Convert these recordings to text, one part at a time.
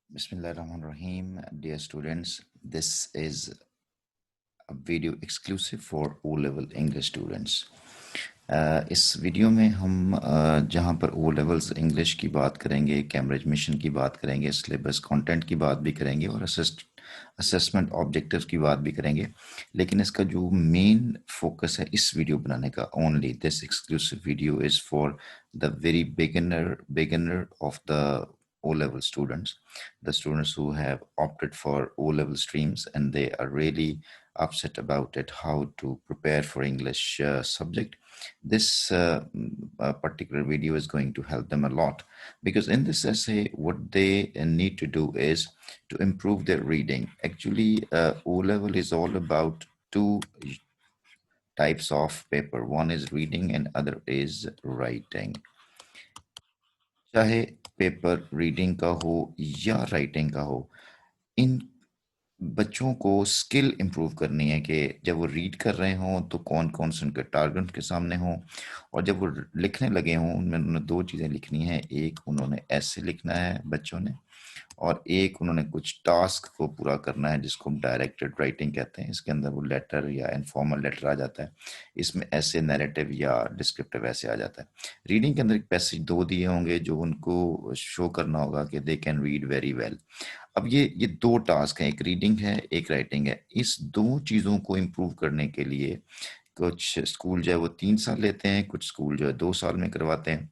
Bismillahirrahmanirrahim. Dear students, this is a video exclusive for O level English students. इस video में हम जहाँ पर ओ लेवल्स इंग्लिश की बात करेंगे, कैम्ब्रिज मिशन की बात करेंगे, सिलेबस कंटेंट की बात भी करेंगे और असेसमेंट ऑब्जेक्टिव्स की बात भी करेंगे। लेकिन इसका जो मेन फोकस है इस वीडियो बनाने का, only this exclusive video is for the very beginner of the O level students, the students who have opted for O level streams and they are really upset about it, how to prepare for English subject. This particular video is going to help them a lot, because in this essay what they need to do is to improve their reading. Actually, O level is all about two types of paper. One is reading and other is writing. चाहे paper reading का हो या writing का हो, इन बच्चों को skill improve करनी है कि जब वो रीड कर रहे हों तो कौन कौन से उनके टारगेट उनके सामने हों, और जब वो लिखने लगे हों उनमें उन्होंने दो चीज़ें लिखनी है। एक उन्होंने ऐसे लिखना है बच्चों ने, और एक उन्होंने कुछ टास्क को पूरा करना है जिसको हम डायरेक्टेड राइटिंग कहते हैं। इसके अंदर वो लेटर या इनफॉर्मल लेटर आ जाता है, इसमें ऐसे नैरेटिव या डिस्क्रिप्टिव ऐसे आ जाता है। रीडिंग के अंदर एक पैसेज दो दिए होंगे जो उनको शो करना होगा कि they can read very well. अब ये दो टास्क हैं, एक रीडिंग है एक राइटिंग है। इस दो चीज़ों को इम्प्रूव करने के लिए कुछ स्कूल जो है वो 3 साल लेते हैं, कुछ स्कूल जो है 2 साल में करवाते हैं।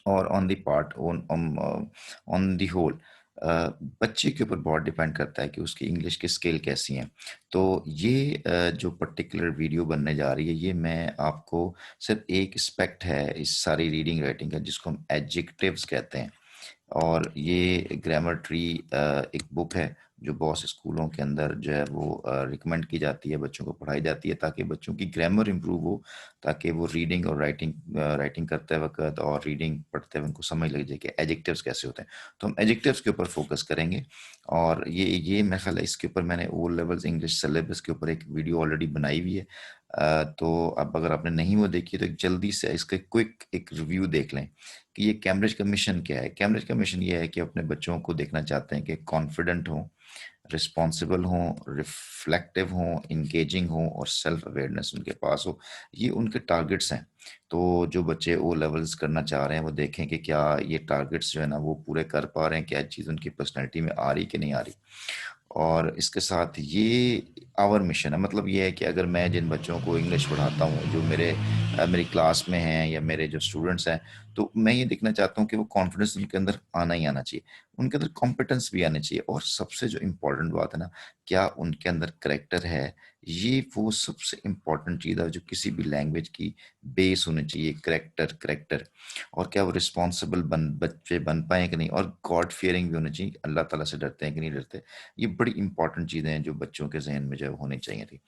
और on the part on the whole बच्चे के ऊपर बहुत डिपेंड करता है कि उसकी इंग्लिश की स्किल कैसी हैं। तो ये जो पर्टिकुलर वीडियो बनने जा रही है, ये मैं आपको सिर्फ एक एस्पेक्ट है इस सारी रीडिंग राइटिंग का जिसको हम एडजेक्टिव्स कहते हैं। और ये ग्रामर ट्री एक बुक है जो बहुत से स्कूलों के अंदर जो है वो रिकमेंड की जाती है, बच्चों को पढ़ाई जाती है ताकि बच्चों की ग्रामर इंप्रूव हो, ताकि वो रीडिंग और राइटिंग करते वक्त और रीडिंग पढ़ते हुए उनको समझ लग जाए कि एडजेक्टिव्स कैसे होते हैं। तो हम एडजेक्टिव्स के ऊपर फोकस करेंगे। और ये मेरा ख्याल है इसके ऊपर मैंने ओ लेवल्स इंग्लिश सिलेबस के ऊपर एक वीडियो ऑलरेडी बनाई हुई है। तो अब अगर आपने नहीं वो देखी तो एक जल्दी से इसका क्विक एक रिव्यू देख लें कि ये कैम्ब्रिज का मिशन क्या है। कैम्ब्रिज का मिशन ये है कि अपने बच्चों को देखना चाहते हैं कि कॉन्फिडेंट हों, रिस्पॉन्सिबल हों, रिफ्लेक्टिव हों, इंगेजिंग हों और सेल्फ अवेयरनेस उनके पास हो। ये उनके टारगेट्स हैं। तो जो बच्चे ओ लेवल्स करना चाह रहे हैं वो देखें कि क्या ये टारगेट्स जो है ना वो पूरे कर पा रहे हैं, क्या चीज़ उनकी पर्सनैलिटी में आ रही कि नहीं आ रही। और इसके साथ ये आवर मिशन है, मतलब ये है कि अगर मैं जिन बच्चों को इंग्लिश पढ़ाता हूँ जो मेरी क्लास में हैं या मेरे जो स्टूडेंट्स हैं, तो मैं ये देखना चाहता हूँ कि वो कॉन्फिडेंस उनके अंदर आना ही आना चाहिए, उनके अंदर कॉम्पिटेंस भी आनी चाहिए, और सबसे जो इम्पोर्टेंट बात है ना, क्या उनके अंदर करेक्टर है। ये वो सबसे इम्पोर्टेंट चीज़ है जो किसी भी लैंग्वेज की बेस होनी चाहिए, करेक्टर। और क्या वो रिस्पॉन्सिबल बच्चे बन पाए कि नहीं, और गॉड फियरिंग भी होनी चाहिए, अल्लाह ताला से डरते हैं कि नहीं डरते। ये बड़ी इंपॉर्टेंट चीज़ें हैं जो बच्चों के जहन में जो होनी चाहिए थी।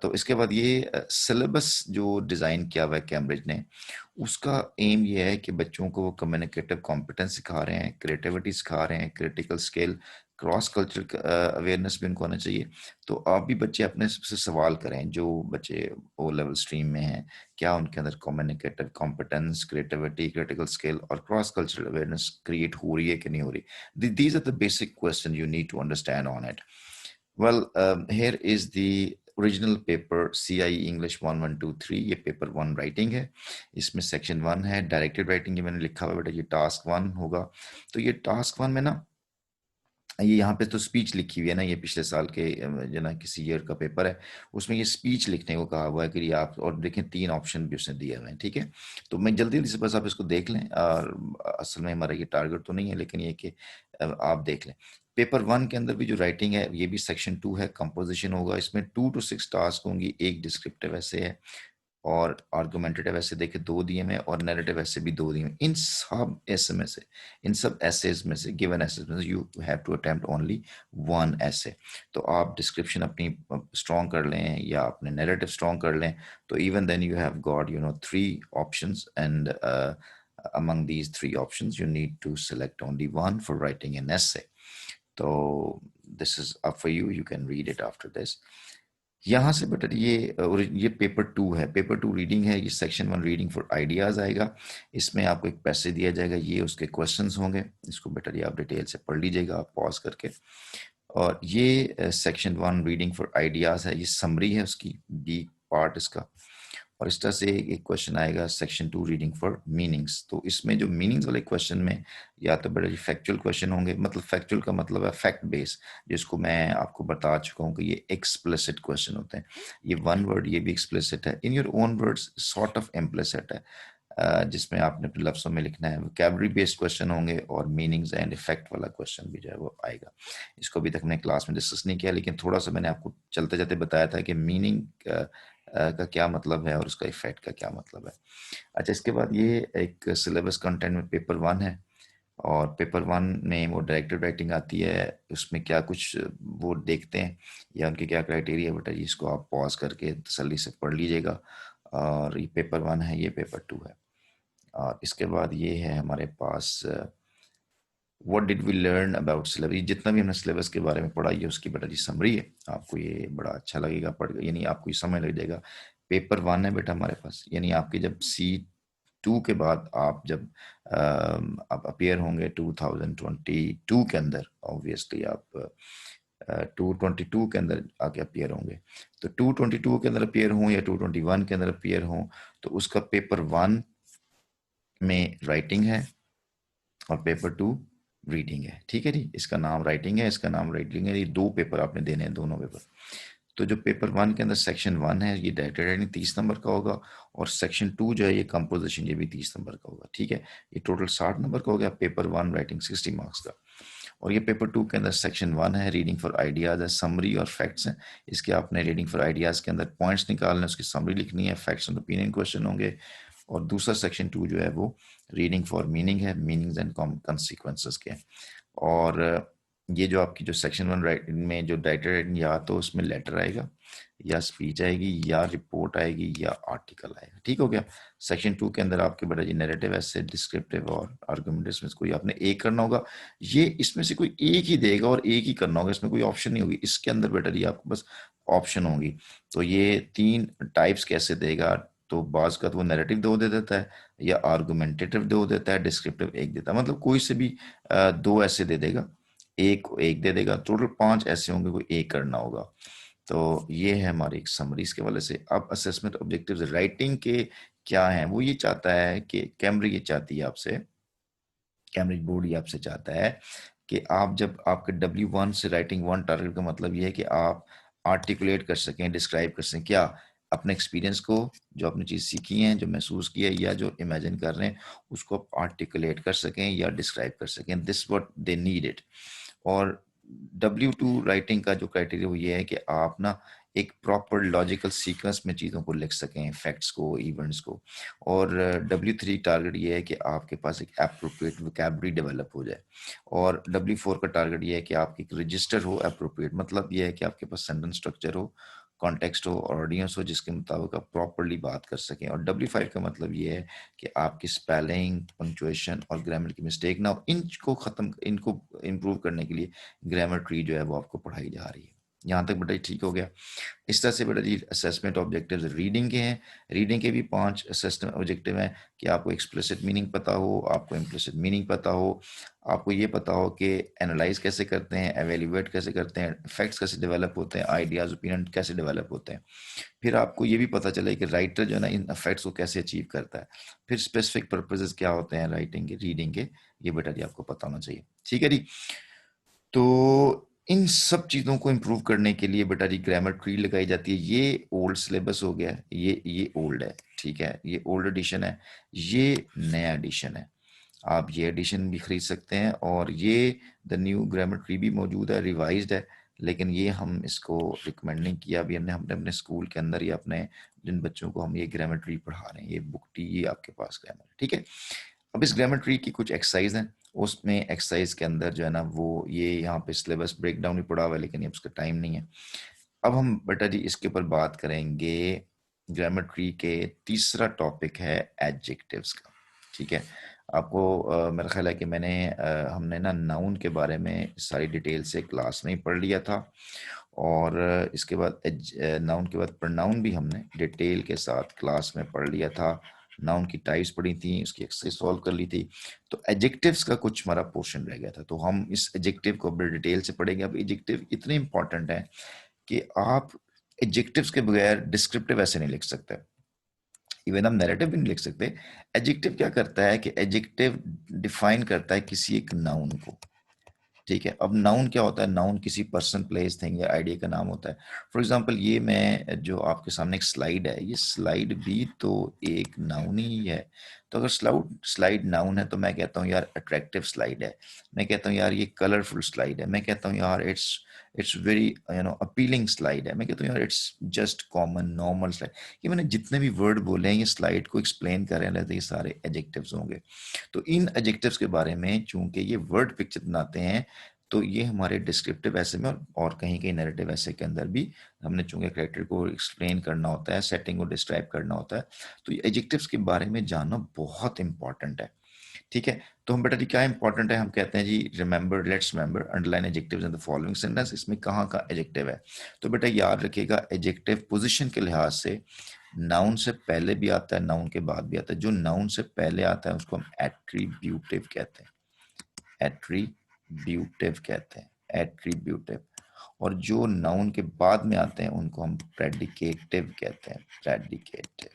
तो इसके बाद ये सिलेबस जो डिज़ाइन किया हुआ है कैम्ब्रिज ने, उसका एम ये है कि बच्चों को वो कम्युनिकेटिव कॉम्पिटेंस सिखा रहे हैं, क्रिएटिविटी सिखा रहे हैं, critical skill, cross cultural awareness भी उनको आना चाहिए। तो आप भी बच्चे अपने से सवाल करें, जो बच्चे ओ लेवल स्ट्रीम में हैं, क्या उनके अंदर communicative competence, creativity, critical skill और क्रॉस कल्चरल अवेयरनेस क्रिएट हो रही है कि नहीं हो रही। These are the basic questions you need to understand on it. Well, here is the original paper CIE English 1123। ये पेपर 1 राइटिंग है, इसमें सेक्शन 1 है डायरेक्टेड राइटिंग। ये मैंने लिखा हुआ बेटा, ये टास्क 1 होगा। तो ये टास्क 1 में ना, ये यहाँ पे तो स्पीच लिखी हुई है ना, ये पिछले साल के जो ना किसी ईयर का पेपर है, उसमें ये स्पीच लिखने को कहा हुआ है कि ये आप, और देखें 3 ऑप्शन भी उसने दिए हुए हैं। ठीक है, तो मैं जल्दी जल्दी से बस आप इसको देख लें, और असल में हमारा ये टारगेट तो नहीं है, लेकिन ये कि आप देख लें। पेपर 1 के अंदर भी जो राइटिंग है ये भी सेक्शन 2 है, कंपोजिशन होगा। इसमें 2 to 6 टास्क होंगी, एक डिस्क्रिप्टिव ऐसे है और आर्गुमेंटेटिव ऐसे देखे 2 दिए में, और नैरेटिव ऐसे भी 2 दिए में। इन सब ऐसे में से, इन सब एसेज में से, गिवन एसेज में से you have to attempt only 1 essay. तो आप डिस्क्रिप्शन अपनी स्ट्रॉन्ग कर लें या अपने नैरेटिव स्ट्रॉन्ग कर लें, तो even then you have got 3 options, and among these 3 options you need to select only one for writing an essay. So this is up for you, you can read it after this. यहाँ से बेटा ये paper 2 है, paper 2 reading है, ये section 1 reading for ideas आएगा। इसमें आपको एक पैसेज दिया जाएगा, ये उसके क्वेश्चंस होंगे, इसको बेटा ये आप डिटेल से पढ़ लीजिएगा आप पॉज करके। और ये सेक्शन 1 रीडिंग फॉर आइडियाज है, ये समरी है उसकी, बी पार्ट इसका। और इस तरह से एक क्वेश्चन आएगा सेक्शन 2 रीडिंग फॉर मीनिंग्स। तो इसमें जो मीनिंग्स वाले क्वेश्चन में या तो बड़े फैक्चुअल क्वेश्चन होंगे, मतलब फैक्चुअल का मतलब है फैक्ट बेस, जिसको मैं आपको बता चुका हूँ कि ये एक्सप्लिसिट क्वेश्चन होते हैं। ये वन वर्ड ये भी एक्सप्लिसिट है, in your own words sort of implicit है, जिसमें आपने अपने लफ्जों में लिखना है। वोकैबुलरी बेस्ड क्वेश्चन होंगे और मीनिंग्स एंड इफेक्ट वाला क्वेश्चन भी जो है वो आएगा। इसको अभी तक मैंने क्लास में डिस्कस नहीं किया, लेकिन थोड़ा सा मैंने आपको चलते जाते बताया था कि मीनिंग का क्या मतलब है और उसका इफेक्ट का क्या मतलब है। अच्छा, इसके बाद ये एक सिलेबस कंटेंट में पेपर 1 है, और पेपर 1 में वो डायरेक्टेड राइटिंग आती है, उसमें क्या कुछ वो देखते हैं या उनके क्या क्राइटेरिया बेटा जी, इसको आप पॉज करके तसल्ली से पढ़ लीजिएगा। और ये पेपर 1 है, ये पेपर 2 है। और इसके बाद ये है हमारे पास what did we learn about syllabus. जितना भी हमने सिलेबस के बारे में पढ़ा, ये उसकी बेटा जी समरी है। आपको ये बड़ा अच्छा लगेगा पढ़, यानी आपको ये समझ लग जाएगा। पेपर 1 है बेटा हमारे पास, यानी आपके जब C2 के बाद आप जब आप अपियर होंगे 2022 के अंदर, ऑब्वियसली आप 222 के अंदर आके अपियर होंगे, तो 222 के अंदर अपियर हों या 221 के अंदर अपियर हों, तो उसका पेपर 1 में राइटिंग है और पेपर 2 रीडिंग है। ठीक है जी, इसका नाम राइटिंग है, इसका नाम रीडिंग है। ये 2 पेपर आपने देने हैं, दोनों पेपर। तो जो पेपर 1 के अंदर सेक्शन 1 है, ये डायरेक्टेड राइटिंग 30 नंबर का होगा, और सेक्शन 2 जो है ये कंपोजिशन, ये भी 30 नंबर का होगा। ठीक है, ये टोटल 60 नंबर का हो गया। पेपर 1 राइटिंग 60 मार्क्स का। और ये पेपर 2 के अंदर सेक्शन 1 है, रीडिंग फॉर आइडियाज है, समरी और फैक्ट्स हैं। इसके आपने रीडिंग फॉर आइडियाज के अंदर पॉइंट्स निकालने, उसकी समरी लिखनी है, फैक्ट्स एंड ओपिनियन क्वेश्चन होंगे। और दूसरा सेक्शन 2 जो है वो रीडिंग फॉर मीनिंग है, मीनिंग्स एंड कॉन्सिक्वेंसेस के। और ये जो आपकी जो सेक्शन 1 राइटिंग में जो डायरेक्टेड राइटिंग, या तो उसमें लेटर आएगा या स्पीच आएगी या रिपोर्ट आएगी या आर्टिकल आएगा। ठीक हो गया। सेक्शन 2 के अंदर आपके बेटा जी नैरेटिव, ऐसे, डिस्क्रिप्टिव और आर्गुमेंट, इसमें से कोई आपने एक करना होगा। ये इसमें से कोई एक ही देगा और एक ही करना होगा, इसमें कोई ऑप्शन नहीं होगी। इसके अंदर बेटा जी आपको बस ऑप्शन होंगी। तो ये 3 टाइप्स कैसे देगा, तो बाज का तो वो नैरेटिव 2 दे देता है, या आर्गुमेंटेटिव 2 देता है, डिस्क्रिप्टिव 1 देता है। मतलब कोई से भी 2 ऐसे दे देगा, एक एक दे देगा, टोटल 5 ऐसे होंगे, कोई एक करना होगा। तो ये है हमारी एक समरी इसके वाले से। अब असेसमेंट ऑब्जेक्टिव्स राइटिंग के क्या हैं, वो ये चाहता है कि कैम्ब्रिज ये चाहती है आपसे, कैम्ब्रिज बोर्ड ये आपसे चाहता है कि आप जब आपके W1 से राइटिंग 1 टारगेट का मतलब ये है कि आप आर्टिकुलेट कर सकें, डिस्क्राइब कर सकें क्या, अपने एक्सपीरियंस को, जो आपने चीज़ सीखी है, जो महसूस किया है या जो इमेजिन कर रहे हैं, उसको आप आर्टिकुलेट कर सकें या डिस्क्राइब कर सकें। This what they need it. और W2 राइटिंग का जो क्राइटेरिया वो ये है कि आप ना एक प्रॉपर लॉजिकल सीक्वेंस में चीज़ों को लिख सकें, फैक्ट्स को, इवेंट्स को। और W3 टारगेट ये है कि आपके पास एक एप्रोप्रिएट वोकैबुलरी डेवलप हो जाए। और W4 का टारगेट ये है कि आपकी एक रजिस्टर हो एप्रोप्रिएट, मतलब ये है कि आपके पास सेंटेंस स्ट्रक्चर हो, कॉन्टेक्स्ट हो और ऑडियंस हो, जिसके मुताबिक आप प्रॉपरली बात कर सकें। और W5 का मतलब ये है कि आपकी स्पेलिंग, पंक्चुएशन और ग्रामर की मिस्टेक ना हो। इनको इम्प्रूव करने के लिए ग्रामर ट्री जो है वो आपको पढ़ाई जा रही है। यहाँ तक बेटा ठीक हो गया। इस तरह से बेटा जी असेसमेंट ऑब्जेक्टिव्स रीडिंग के हैं। रीडिंग के भी 5 असेसमेंट ऑब्जेक्टिव हैं कि आपको एक्सप्लिसिट मीनिंग पता हो, आपको इम्प्लिसिट मीनिंग पता हो, आपको ये पता हो कि एनालाइज कैसे करते हैं, एवेल्युएट कैसे करते हैं, फैक्ट्स कैसे डेवलप होते हैं, आइडियाज ओपिनियन कैसे डेवलप होते हैं। फिर आपको ये भी पता चले कि राइटर जो है ना इन फैक्ट्स को कैसे अचीव करता है। फिर स्पेसिफिक पर्पसेस क्या होते हैं राइटिंग के, रीडिंग के, ये बेटा जी आपको पता होना चाहिए। ठीक है जी। तो इन सब चीज़ों को इम्प्रूव करने के लिए बेटा जी ग्रामर ट्री लगाई जाती है। ये ओल्ड सिलेबस हो गया, ये ओल्ड है, ठीक है, ये ओल्ड एडिशन है, ये नया एडिशन है। आप ये एडिशन भी खरीद सकते हैं, और ये द न्यू ग्रामर ट्री भी मौजूद है, रिवाइज्ड है, लेकिन ये हम इसको रिकमेंड नहीं किया अभी। हमने हमने अपने स्कूल के अंदर या अपने जिन बच्चों को हम ये ग्रामर ट्री पढ़ा रहे हैं, ये बुक टी ये आपके पास ग्रामर, ठीक है। अब इस ग्रामर ट्री की कुछ एक्सरसाइज हैं, उसमें एक्सरसाइज के अंदर जो है ना वो ये यहाँ पे सिलेबस ब्रेक डाउन ही पड़ा हुआ है, लेकिन ये उसका टाइम नहीं है। अब हम बेटा जी इसके ऊपर बात करेंगे। ग्रामर ट्री के तीसरा टॉपिक है एडजेक्टिव्स का। ठीक है, आपको मेरा ख्याल है कि हमने ना नाउन के बारे में सारी डिटेल से क्लास में ही पढ़ लिया था। और इसके बाद नाउन के बाद प्रोनाउन भी हमने डिटेल के साथ क्लास में पढ़ लिया था। नाउन की टाइप्स पढ़ी थी, उसकी एक्सरसाइज सॉल्व कर ली थी। तो एडजेक्टिव्स का कुछ हमारा पोर्शन रह गया था, तो हम इस एडजेक्टिव को बड़े डिटेल से पढ़ेंगे। अब एडजेक्टिव इतने इंपॉर्टेंट है कि आप एडजेक्टिव्स के बगैर डिस्क्रिप्टिव ऐसे नहीं लिख सकते, इवन हम नैरेटिव भी नहीं लिख सकते। एडजेक्टिव क्या करता है कि एडजेक्टिव डिफाइन करता है किसी एक नाउन को, ठीक है। अब नाउन क्या होता है? नाउन किसी पर्सन, प्लेस, थिंग या आइडिया का नाम होता है। फॉर एग्जांपल ये मैं जो आपके सामने एक स्लाइड है, ये स्लाइड भी तो एक नाउन ही है। तो अगर स्लाइड नाउन है तो मैं कहता हूँ यार अट्रैक्टिव स्लाइड है, मैं कहता हूँ यार ये कलरफुल स्लाइड है, मैं कहता हूँ यार इट्स वेरी अपीलिंग स्लाइड है, मैं कहता हूँ यार it's just common normal slide. ये मैंने जितने भी वर्ड बोले हैं ये स्लाइड को एक्सप्लेन कर रहे हैं, तो ये सारे एडजेक्टिव्स होंगे। तो इन एडजेक्टिव्स के बारे में चूंकि ये वर्ड पिक्चर बनाते हैं, तो ये हमारे डिस्क्रिप्टिव ऐसे में और कहीं कहीं नैरेटिव ऐसे के अंदर भी हमने चूंकि कैरेक्टर को एक्सप्लेन करना होता है, सेटिंग को डिस्क्राइब करना होता है, तो ये एडजेक्टिव्स के बारे में जानना बहुत इंपॉर्टेंट है, ठीक है। तो हम बेटा जी क्या इंपॉर्टेंट है, हम कहते हैं जी remember, let's remember underline adjectives in the following sentence. इसमें कहाँ का एडजेक्टिव है? तो बेटा याद रखिएगा एडजेक्टिव पोजीशन के लिहाज से नाउन से पहले भी आता है, नाउन के बाद भी आता है। जो नाउन से पहले आता है उसको हम एट्रीब्यूटिव कहते हैं, एट्रीब्यूटिव कहते हैं, एट्रीब्यूटिव। और जो नाउन के बाद में आते हैं उनको हम प्रेडिकेटिव कहते हैं, प्रेडिकेटिव,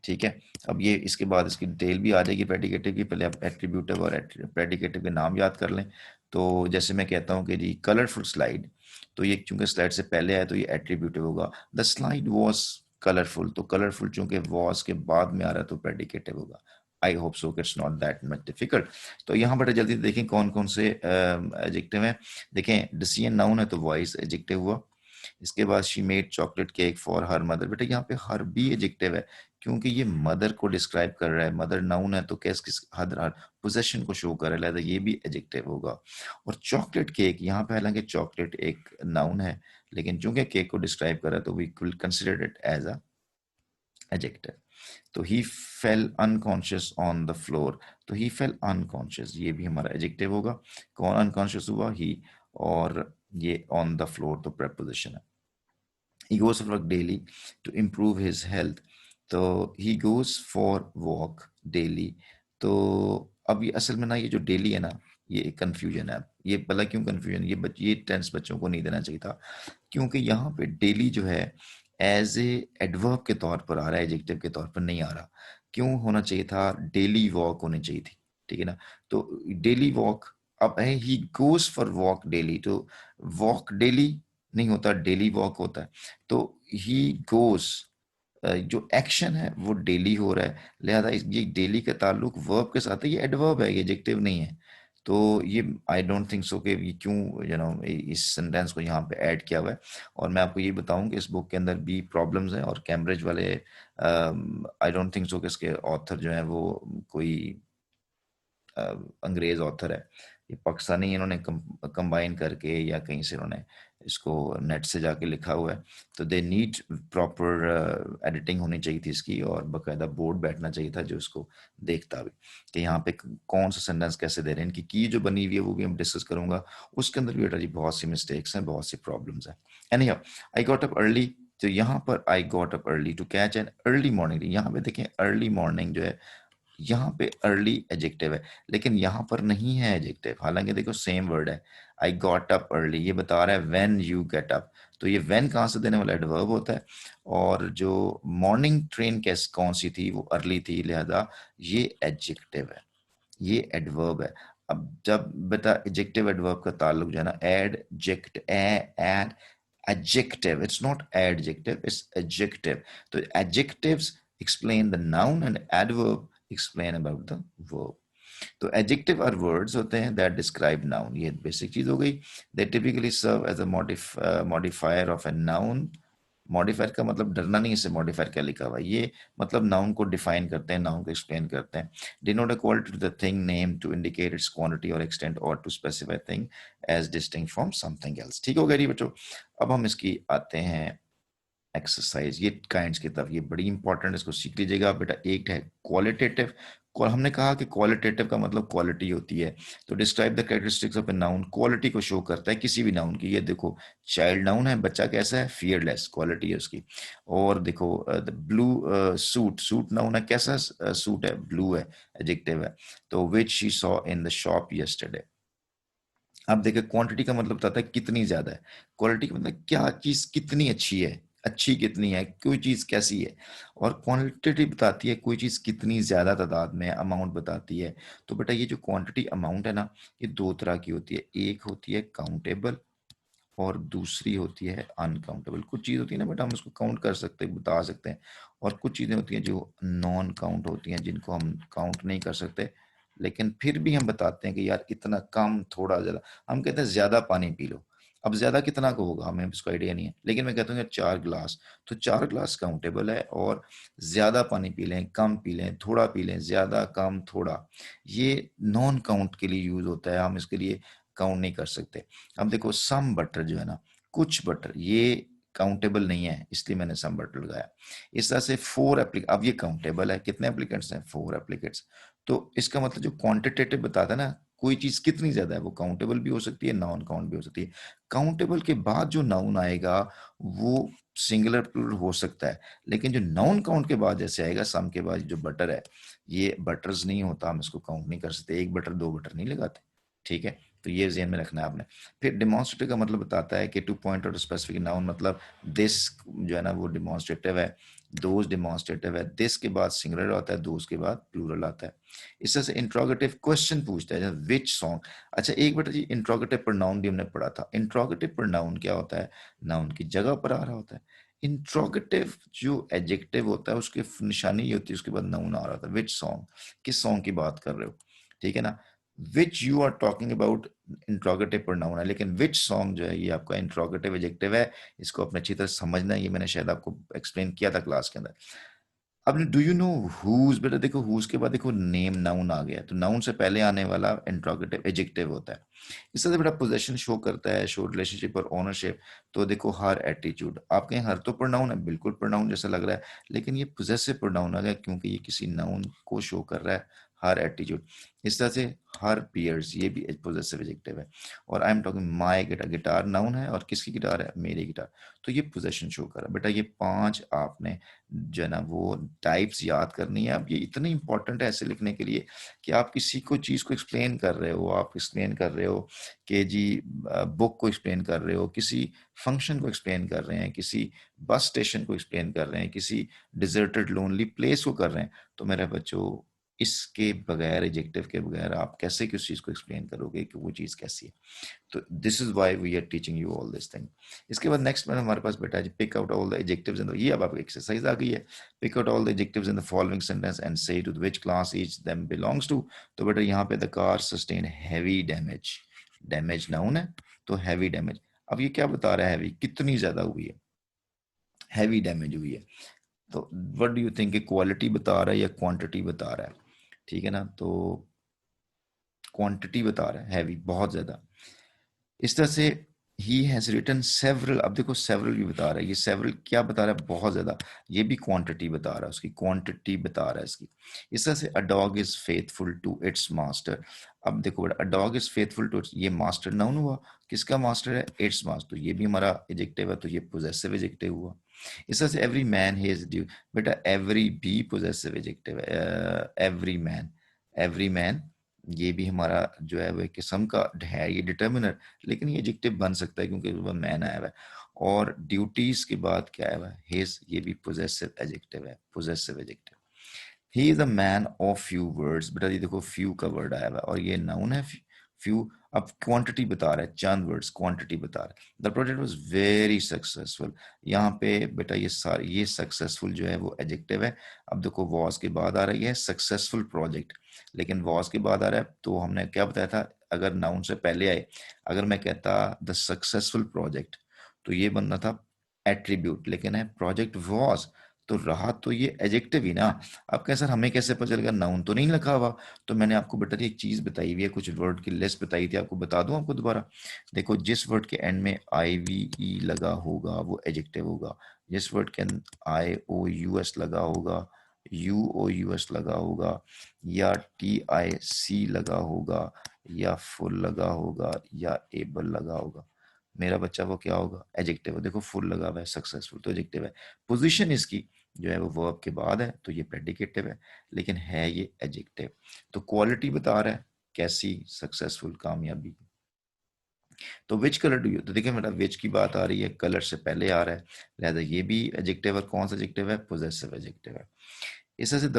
ठीक है। अब ये इसके बाद इसकी डिटेल भी आ जाएगी प्रेडिकेटिव की, पहले आप एट्रीब्यूटिव और प्रेडिकेटिव के नाम याद कर लें। तो जैसे मैं कहता हूँ कि जी कलरफुल स्लाइड, तो ये चूंकि स्लाइड से पहले आया तो ये एट्रीब्यूटिव होगा। द स्लाइड वॉज कलरफुल, तो कलरफुल चूंकि वॉज के बाद में आ रहा है तो प्रेडिकेटिव होगा। आई hope so it's not that much difficult. तो यहाँ पर जल्दी देखें कौन कौन से एडजेक्टिव हैं। देखें डिसीजन नाउन है तो वॉइस एडजेक्टिव हुआ। इसके बाद she made chocolate cake for her mother, बेटा यहाँ पे हर भी एडजेक्टिव है क्योंकि ये मदर को डिस्क्राइब कर रहा है। मदर नाउन है तो किस किस हर पोजेशन को शो कर रहा है, तो ये भी एडजेक्टिव होगा। और चॉकलेट केक यहाँ पे, हालांकि चॉकलेट एक नाउन है लेकिन चूंकि केक को डिस्क्राइब कर रहा है तो we will consider it as a adjective. तो he fell unconscious on the floor, तो ही फेल अनकॉन्शियस ये भी हमारा एडजेक्टिव होगा। कौन अनकॉन्शियस हुआ? ही। और ये ऑन द फ्लोर तो प्रेपोजिशन है। he goes for work daily to improve his health, तो he goes for walk daily। तो अब ये असल में ना ये जो डेली है ना ये एक कंफ्यूजन है। ये भला क्यों कंफ्यूजन? ये टेंस बच्चों को नहीं देना चाहिए था, क्योंकि यहाँ पे डेली जो है एज ए एडवर्ब के तौर पर आ रहा है, एडजेक्टिव के तौर पर नहीं आ रहा। क्यों होना चाहिए था? डेली वॉक होनी चाहिए थी, ठीक है ना। तो डेली वॉक अब है he goes for walk daily, तो वॉक डेली नहीं होता, डेली वॉक होता है। तो ही गोज जो एक्शन है वो डेली हो रहा है, लिहाजा ये डेली का ताल्लुक वर्ब के साथ है, ये एडवर्ब है, ये एडजेक्टिव नहीं है। तो ये आई डोंट थिंक सो कि ये क्यों इस सेंटेंस को यहाँ पे ऐड किया हुआ है। और मैं आपको ये बताऊं कि इस बुक के अंदर भी प्रॉब्लम्स हैं और कैम्ब्रिज वाले आई डोंट थिंक सो कि इसके ऑथर जो है वो कोई अंग्रेज ऑथर है, ये पाकिस्तानी इन्होंने कंबाइन करके या कहीं से इन्होंने इसको नेट से जाके लिखा हुआ है। तो दे नीड प्रॉपर एडिटिंग होनी चाहिए थी इसकी, और बाकायदा बोर्ड बैठना चाहिए था जो इसको देखता भी कि यहाँ पे कौन सा सेंटेंस कैसे दे रहे हैं। इनकी की जो बनी हुई है वो भी हम डिस्कस करूंगा, उसके अंदर भी बेटा जी बहुत सी मिस्टेक्स हैं, बहुत सी प्रॉब्लम्स हैं। Anyhow I got up early, तो यहाँ पर I got up early to catch an early morning, यहाँ पे देखें अर्ली मॉर्निंग जो है यहाँ पे अर्ली एडजेक्टिव है लेकिन यहाँ पर नहीं है एडजेक्टिव, हालांकि देखो सेम वर्ड है। आई गॉट अप अर्ली ये बता रहा है व्हेन यू गेट अप, तो ये व्हेन कहाँ से देने वाला एडवर्ब होता है। और जो मॉर्निंग ट्रेन कैस कौन सी थी? वो अर्ली थी, लिहाजा ये एडजेक्टिव है, ये एडवर्ब है। अब जब बेटा एडजेक्टिव एडवर्ब का ताल्लुक जो है ना एडजेक्ट add adjective, it's not adjective, it's adjective। तो adjectives explain the noun and adverb explain about the verb। तो adjective are words होते हैं that describe noun, ये basic चीज हो गई। They typically serve as a modifier of a noun। Modifier का मतलब डरना नहीं, इससे मॉडिफायर क्या लिखा हुआ है, ये मतलब नाउन को डिफाइन करते हैं, नाउन को एक्सप्लेन करते हैं। Denote a quality to the thing name to indicate its quantity और एक्सटेंट और to specify thing as distinct from something else. ठीक हो गया जी बच्चों। अब हम इसकी आते हैं एक्सरसाइज, ये काइंड्स की तरफ, ये बड़ी इंपॉर्टेंट, इसको सीख लीजिएगा बेटा। एक है क्वालिटेटिव हमने कहा कि क्वालिटेटिव का मतलब क्वालिटी होती है, तो describe the characteristics of a noun, quality को शो करता है किसी भी नाउन की। ये देखो चाइल्ड नाउन है, बच्चा कैसा है, फियरलेस, क्वालिटी है उसकी। और देखो the blue suit, suit noun है, कैसा सूट है, ब्लू है, एडजेक्टिव है। तो which she saw in the shop yesterday. अब देखिए क्वांटिटी का मतलब बताता है कितनी ज्यादा है, क्वालिटी का मतलब क्या चीज कितनी अच्छी है, अच्छी कितनी है, कोई चीज कैसी है। और क्वांटिटी बताती है कोई चीज कितनी ज्यादा तादाद में, अमाउंट बताती है। तो बेटा ये जो क्वांटिटी अमाउंट है ना, ये दो तरह की होती है, एक होती है काउंटेबल और दूसरी होती है अनकाउंटेबल। कुछ चीज होती है ना बेटा, हम उसको काउंट कर सकते हैं, बता सकते हैं, और कुछ चीजें होती हैं जो नॉन काउंट होती हैं, जिनको हम काउंट नहीं कर सकते, लेकिन फिर भी हम बताते हैं कि यार इतना कम, थोड़ा ज्यादा। हम कहते हैं ज्यादा पानी पी लो, अब ज्यादा कितना को होगा हमें इसको आइडिया नहीं है, लेकिन मैं कहता हूँ यार 4 गिलास, तो 4 गिलास काउंटेबल है। और ज्यादा पानी पी लें, कम पी लें, थोड़ा पी लें, ज्यादा, कम, थोड़ा, ये नॉन काउंट के लिए यूज होता है, हम इसके लिए काउंट नहीं कर सकते। अब देखो सम बटर जो है ना, कुछ बटर, ये काउंटेबल नहीं है, इसलिए मैंने सम बटर लगाया। इस तरह से 4 एप्लीकेट, अब ये काउंटेबल है, कितने एप्लीकेंट्स हैं, 4 एप्लीकेंट्स। तो इसका मतलब जो क्वांटिटेटिव बताता है ना, कोई चीज कितनी ज्यादा है, वो काउंटेबल भी हो सकती है, नॉन काउंट भी हो सकती है। काउंटेबल के बाद जो नाउन आएगा वो सिंगुलर प्लूरल हो सकता है, लेकिन जो नाउन काउंट के बाद जैसे आएगा, सम के बाद जो बटर है, ये बटर्स नहीं होता, हम इसको काउंट नहीं कर सकते, एक बटर दो बटर नहीं लगाते, ठीक है। तो ये ध्यान में रखना है आपने। फिर डिमॉन्स्ट्रेटिव का मतलब बताता है कि two point out specific noun, मतलब दिस जो है ना वो डिमॉन्स्ट्रेटिव है, दोज डिमॉन्स्ट्रेटिव है, दिस के बाद सिंगुलर आता है, दोज के बाद प्लूरल आता है। इस तरह से इंट्रोगेटिव क्वेश्चन पूछता है, विच सॉन्ग। अच्छा एक बेटा जी इंट्रोगेटिव प्रोनाउन भी हमने पढ़ा था। इंट्रोगेटिव प्रोनाउन क्या होता है, नाउन की जगह पर आ रहा होता है। इंट्रोगेटिव जो एडजेक्टिव होता है उसकी निशानी ये होती है, उसके बाद नाउन आ रहा था, विच सॉन्ग, किस सॉन्ग की बात कर रहे हो, ठीक है ना। Which you are talking about interrogative pronoun है, लेकिन विच सॉन्ग जो है ये आपका इंट्रोगेटिव एडजेक्टिव है। इसको अपने अच्छी तरह समझना है, ये मैंने शायद आपको एक्सप्लेन किया था क्लास के अंदर। अब डू यू नो हुज, बेटा देखो हुज के बाद देखो नेम नाउन आ गया, तो नाउन से पहले आने वाला इंट्रोगेटिव एडजेक्टिव होता है। इस तरह से बेटा पोजेशन शो करता है, शो रिलेशनशिप और ओनरशिप। तो देखो हर एटीट्यूड, आप कहें हर तो प्रोनाउन है, बिल्कुल प्रोनाउन जैसा लग रहा है, लेकिन ये पोजेसिव प्रोनाउन आ गया क्योंकि ये किसी नाउन को शो कर रहा है, हर एटीट्यूड। इस तरह से हर पियर्स, ये भी पोजेसिव एडजेक्टिव है। और I am talking my guitar, guitar noun है और किसकी गिटार है, मेरी गिटार, तो ये पोजेशन शो कर रहा है। बेटा ये 5 आपने जो है ना वो टाइप्स याद करनी है। अब ये इतनी इंपॉर्टेंट है ऐसे लिखने के लिए कि आप किसी को चीज को एक्सप्लेन कर रहे हो, आप एक्सप्लेन कर रहे हो कि जी बुक को एक्सप्लेन कर रहे हो, किसी फंक्शन को एक्सप्लेन कर रहे हैं, किसी बस स्टेशन को एक्सप्लेन कर रहे हैं, किसी डिजर्टेड लोनली प्लेस को कर रहे हैं, तो मेरे बच्चों इसके बगैर, एडजेक्टिव के बगैर आप कैसे किस चीज को एक्सप्लेन करोगे कि वो चीज कैसी है। तो this is why we are teaching you all this thing. इसके बाद नेक्स्ट में हमारे पास बेटा pick out all the adjectives in the, ये अब आपकी एक्सरसाइज आ गई है। Pick out all the adjectives in the following sentence and say to which class each them belongs to. तो बेटा यहाँ पे the car sustain heavy damage, damage noun है तो हैवी डैमेज। अब ये क्या बता रहा है, हैवी कितनी ज्यादा हुई है, हैवी डैमेज हुई है। तो what do you think, quality बता रहा है या क्वांटिटी बता रहा है, ठीक है ना। तो क्वांटिटी बता रहा है, हैवी बहुत ज्यादा। इस तरह से ही हैज रिटन सेवरल, अब देखो सेवरल भी बता रहा है, ये सेवरल क्या बता रहा है, बहुत ज्यादा, ये भी क्वांटिटी बता रहा है, उसकी क्वांटिटी बता रहा है इसकी। इस तरह से a dog is faithful to its master. अब देखो a dog is faithful to, ये मास्टर नाउन हुआ, किसका मास्टर है, इट्स मास्टर, तो ये भी हमारा एडजेक्टिव है, तो ये पोजेसिव एडजेक्टिव हुआ। इस तरह से एवरी मैन हैज ड्यू, बेटा एवरी भी पोजेसिव एडजेक्टिव है, एवरी मैन, एवरी मैन ये भी हमारा जो है वो एक किस्म का है, ये डिटर्मिनर, लेकिन ये एडजेक्टिव बन सकता है क्योंकि वो मैन आया हुआ है। और ड्यूटीज के बाद क्या आया हुआ है, हिज, ये भी पोजेसिव एडजेक्टिव है, possessive adjective. He is a man of few words, बेटा ये देखो फ्यू का वर्ड आया हुआ है और ये नाउन है फ्यू। अब क्वांटिटी बता रहा है, चंद वर्ड्स क्वांटिटी बता रहा है। The project was very successful, यहाँ पे बेटा ये सारे, ये सक्सेसफुल जो है वो एडजेक्टिव है। अब देखो वॉज के बाद आ रही है सक्सेसफुल प्रोजेक्ट, लेकिन वॉज के बाद आ रहा है, तो हमने क्या बताया था, अगर नाउन से पहले आए, अगर मैं कहता द सक्सेसफुल प्रोजेक्ट, तो ये बनना था एट्रीब्यूट, लेकिन है प्रोजेक्ट वॉज, तो रहा तो ये एडजेक्टिव ही ना। अब क्या सर हमें कैसे पता चलेगा, नाउन तो नहीं लिखा हुआ। तो मैंने आपको बेटा एक चीज बताई हुई है, कुछ वर्ड की लिस्ट बताई थी आपको, बता दूं आपको दोबारा। देखो जिस वर्ड के एंड में आई वी ई लगा होगा वो एडजेक्टिव होगा, जिस वर्ड के आई ओ यू एस लगा होगा UOUS लगा होगा, या TIC लगा होगा, या फुल लगा होगा, या एबल लगा होगा। मेरा बच्चा वो क्या होगा? एडजेक्टिव। देखो फुल लगा हुआ है, सक्सेसफुल, तो एडजेक्टिव है। पोजीशन इसकी जो है वो वर्ब के बाद है, तो ये प्रेडिकेटिव है, लेकिन है ये एडजेक्टिव। तो क्वालिटी बता रहा है कैसी, सक्सेसफुल, कामयाबी। तो विच कलर डू यू, तो देखिए मेरा विच की बात आ रही है, कलर से पहले आ रहा है, लिहाजा ये भी एडजेक्टिव। और कौन सा एडजेक्टिव है? पोजेसिव एडजेक्टिव है। इस तरह से द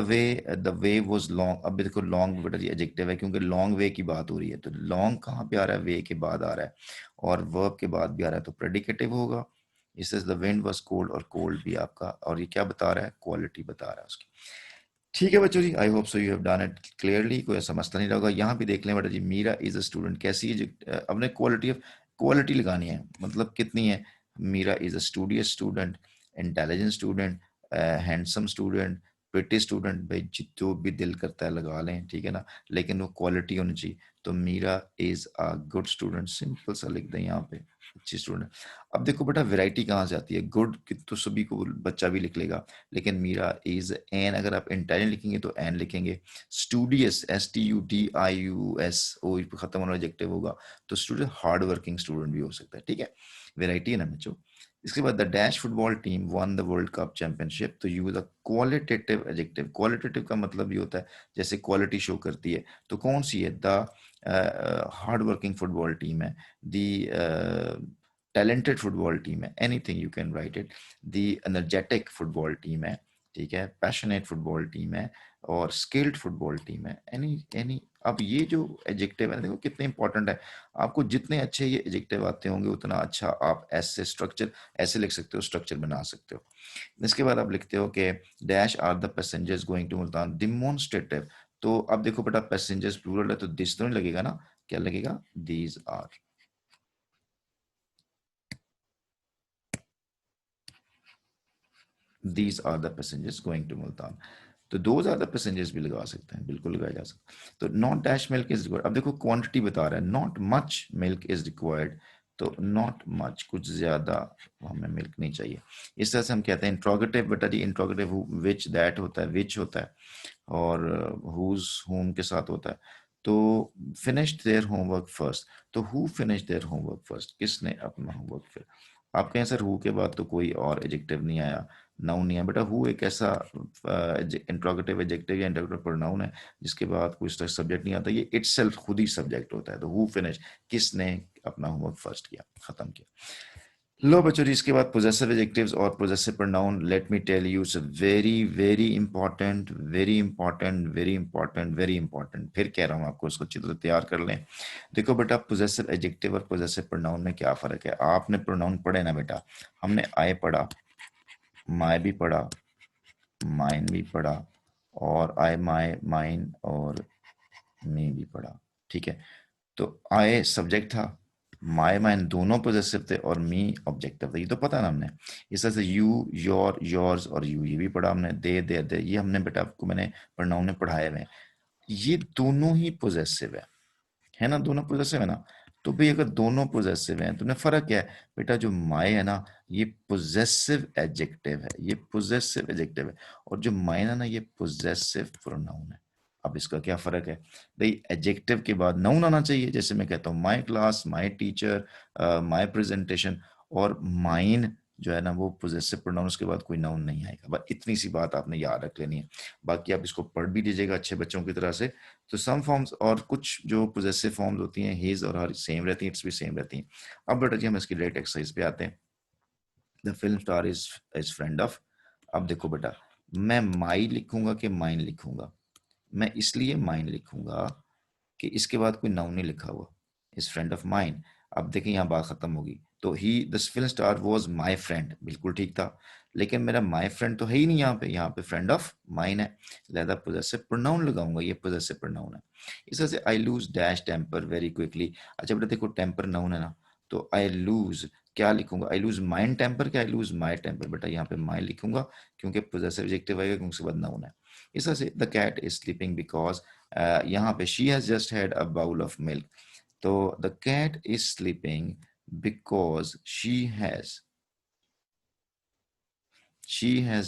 वे वाज लॉन्ग। अब देखो लॉन्ग बेटा जी एडजेक्टिव है, क्योंकि लॉन्ग वे की बात हो रही है, तो लॉन्ग कहाँ पे आ रहा है? वे के बाद आ रहा है, और वर्ब के बाद भी आ रहा है, तो प्रेडिकेटिव होगा। इस तरह से द विंड वाज कोल्ड, और कोल्ड भी आपका, और ये क्या बता रहा है? क्वालिटी बता रहा है उसकी। ठीक है बच्चों जी, I hope so you have done it clearly, कोई समझता नहीं होगा। यहाँ भी देख लें बेटा जी, मीरा इज अ स्टूडेंट, कैसी है? अपने क्वालिटी ऑफ, क्वालिटी लगानी है, मतलब कितनी है? Meera is a studious student, intelligent student, handsome student, pretty student. भाई जो भी दिल करता है लगा लें, ठीक है ना, लेकिन वो क्वालिटी होनी चाहिए। तो Meera is a good student, simple सा लिख दें यहाँ पे, अच्छी स्टूडेंट। अब देखो बेटा वैरायटी कहाँ से आती है? गुड तो सभी को बच्चा भी लिख लेगा, लेकिन मीरा इज एन, अगर आप इंटेलिजेंट लिखेंगे तो एन लिखेंगे। स्टूडियस, STUDIUS, ओ खत्म होना एडजेक्टिव होगा, तो स्टूडेंट हार्ड वर्किंग स्टूडेंट भी हो सकता है, ठीक है। वेराइटी है ना बच्चों। इसके बाद the dash football team won the world cup championship, तो use a qualitative adjective. Qualitative का मतलब ये होता है जैसे क्वालिटी शो करती है, तो कौन सी है? The hard working football team है, द टैलेंटेड फुटबॉल टीम है, anything you can write it. The energetic football team है, ठीक है, पैशनेट फुटबॉल टीम है, और स्किल्ड फुटबॉल टीम है, एनी एनी। अब ये जो एडजेक्टिव है देखो कितने इंपॉर्टेंट है। आपको जितने अच्छे ये एडजेक्टिव आते होंगे उतना अच्छा आप ऐसे स्ट्रक्चर, ऐसे लिख सकते हो, स्ट्रक्चर बना सकते हो। इसके बाद आप लिखते हो कि dash are the passengers going to Multan, demonstrative. तो अब देखो बेटा पैसेंजर्स प्लूरल है, तो दिस तो नहीं लगेगा ना, क्या लगेगा? These are. These are the passengers going to Multan, तो दो ज्यादा पैसेंजर्स भी लगा सकते हैं, बिल्कुल लगाया जा सकता है। तो not dash milk is required, अब देखो क्वांटिटी बता रहा है, not much milk is required, तो नॉट मच, कुछ ज्यादा हमें मिल्क नहीं चाहिए। इस तरह से हम कहते हैं इंट्रोगेटिव, बेटा जी इंट्रोगेटिव विच दैट होता है, विच होता है, और हुज होम के साथ होता है। तो फिनिश देयर होमवर्क फर्स्ट, तो who finish their homework first, किसने अपना होमवर्क फिर। आप कहें सर हु के बाद तो कोई और एडजेक्टिव नहीं आया, नाउन नहीं है बेटा। हु एक ऐसा इंट्रोगेटिव एडजेक्टिव या इंट्रोगेटिव प्रोनाउन है जिसके बाद कोई सब्जेक्ट नहीं आता, ये इटसेल्फ खुद ही सब्जेक्ट होता है। तो हु फिनिश, किसने अपना होमवर्क फर्स्ट किया, खत्म किया। लो बच्चों जी, इसके बाद पोजेसिव एडजेक्टिव्स और possessive pronoun, let me tell you it's very very important, very important, very important, very important. फिर कह रहा हूँ आपको, इसको अच्छी तरह तैयार कर लें। देखो बेटा पोजेसिव एडजेक्टिव और पोजेसिव प्रोनाउन में क्या फर्क है? आपने प्रोनाउन पढ़े ना बेटा, हमने आए पढ़ा, माय भी पढ़ा, माइन भी पढ़ा, और आई माय माइन और मी भी पढ़ा, ठीक है। तो आए सब्जेक्ट था, माय माइन दोनों पोजेसिव थे, और मी ऑब्जेक्टिव था, ये तो पता ना हमने। इस तरह से यू, योर, योर्स और यू, ये भी पढ़ा हमने। दे, दे, ये हमने बेटा आपको मैंने प्रोनाउन में पढ़ाए हुए हैं। ये दोनों ही पोजेसिव है ना, दोनों पोजेसिव है ना। तो भाई अगर दोनों पोजेसिव हैं तो उन्हें फर्क क्या है? बेटा जो माय है ना, ये पोजेसिव एडजेक्टिव है, ये पोजेसिव एडजेक्टिव है, और जो माइन है ना, ये पोजेसिव प्रोनाउन है। अब इसका क्या फर्क है? भाई एडजेक्टिव के बाद नाउन आना चाहिए, जैसे मैं कहता हूँ my class, my teacher, my presentation, और माइन जो है ना वो पोजेसिव प्रोनाउन, उसके बाद कोई नाउन नहीं आएगा। बस इतनी सी बात आपने याद रख लेनी है। बाकी आप इसको पढ़ भी लीजिएगा अच्छे बच्चों की तरह से। तो सम फॉर्म्स और कुछ जो पोजेसिव फॉर्म्स होती हैं, हिज और हर सेम रहती हैं, इट्स भी सेम रहती हैं। अब बेटा जी हम इसकी डायरेक्ट एक्सरसाइज पे आते हैं। The film star is friend of. अब देखो बेटा, मैं माई लिखूंगा कि माइन लिखूंगा? मैं इसलिए माइन लिखूंगा कि इसके बाद कोई नाउन नहीं लिखा हुआ, इज फ्रेंड ऑफ माइन। अब देखिए यहाँ बात खत्म होगी, तो ही the film star was my friend, बिल्कुल ठीक था, लेकिन मेरा माय फ्रेंड तो है ही नहीं यहाँ पे, यहाँ पे फ्रेंड ऑफ माइन है, लिहाजा पोजेसिव प्रोनाउन लगाऊंगा, ये पोजेसिव प्रोनाउन है। इस तरह से I lose dash temper very quickly. अच्छा बेटा देखो टेम्पर नाउन है ना, तो आई लूज क्या लिखूंगा? आई लूज माइन टेम्पर, क्या आई लूज माई टेम्पर? बेटा यहाँ पे माई लिखूंगा क्योंकि पोजेसिव एडजेक्टिव आएगा, क्योंकि उसके बाद नाउन है। इस तरह से the cat is sleeping because, यहाँ पे she has just had a bowl of milk, तो the cat is sleeping because she has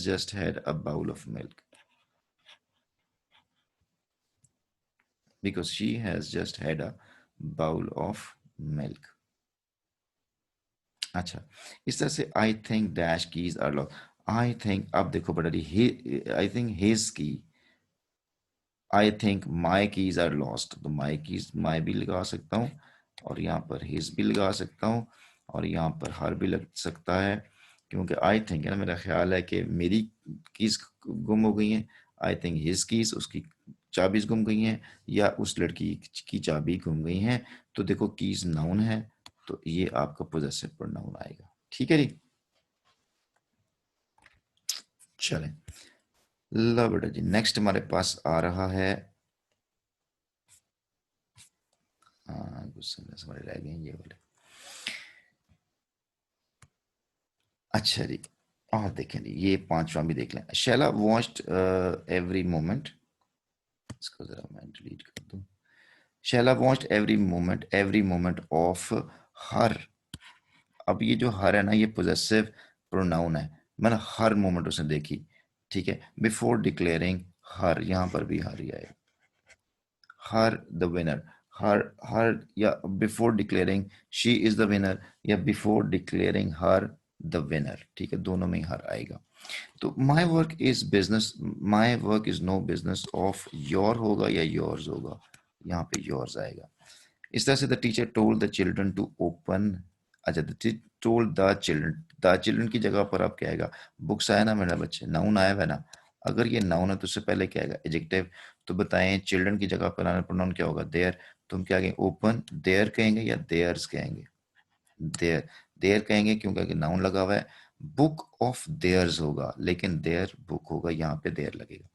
just had a bowl of milk. because she has just had a bowl of milk. अच्छा, इस तरह से I think dash keys are lost. I think, अब देखो बेटा जी, I think his key, I think my keys are lost, तो my keys माई भी लगा सकता हूँ, और यहाँ पर हिज भी लगा सकता हूँ, और यहाँ पर हर भी लग सकता है, क्योंकि आई थिंक है ना, मेरा ख्याल है कि मेरी कीज गुम हो गई हैं. आई थिंक हिज कीज, उसकी चाबीज गुम गई हैं, या उस लड़की की चाबी गुम गई हैं. तो देखो कीज नाउन है, तो ये आपका पोजेसिव प्रोनाउन आएगा. ठीक है जी. चलें, लो बेटा जी, नेक्स्ट हमारे पास आ रहा है, हाँ कुछ सेंटेंस हमारे रह गए हैं ये वाले. अच्छा जी, और देखें जी, ये पांचवा भी देख लें. शैला वॉच्ड एवरी मोमेंट, इसको जरा मैं डिलीट कर दूं. Shaila watched every moment of her. अब ये जो हर है ना, ये पोजेसिव प्रोनाउन है, मैंने हर मोमेंट उसने देखी. ठीक है, बिफोर डिक्लेयरिंग हर, यहां पर भी हर ही आएगा. her the winner, her या before declaring she is the winner, या before declaring her the winner. ठीक है, दोनों में ही हर आएगा. तो my work is business, my work is no business of your होगा या yours होगा, यहाँ पे yours आएगा. इस तरह से the teacher told the children to open. अच्छा, the told the children की जगह पर अब क्या आएगा, बुक्स आया ना मेरा बच्चे, नाउन आया हुआ है ना. अगर ये नाउन है तो उससे पहले क्या आएगा, एडजेक्टिव. तो बताएं चिल्ड्रन की जगह पर प्रोनाउन क्या होगा, देयर. तुम क्या कहेंगे, ओपन देयर कहेंगे या देयर्स कहेंगे, देयर. देयर कहेंगे क्योंकि नाउन लगा हुआ है. बुक ऑफ देयर्स होगा, लेकिन देयर बुक होगा, यहाँ पे देयर लगेगा.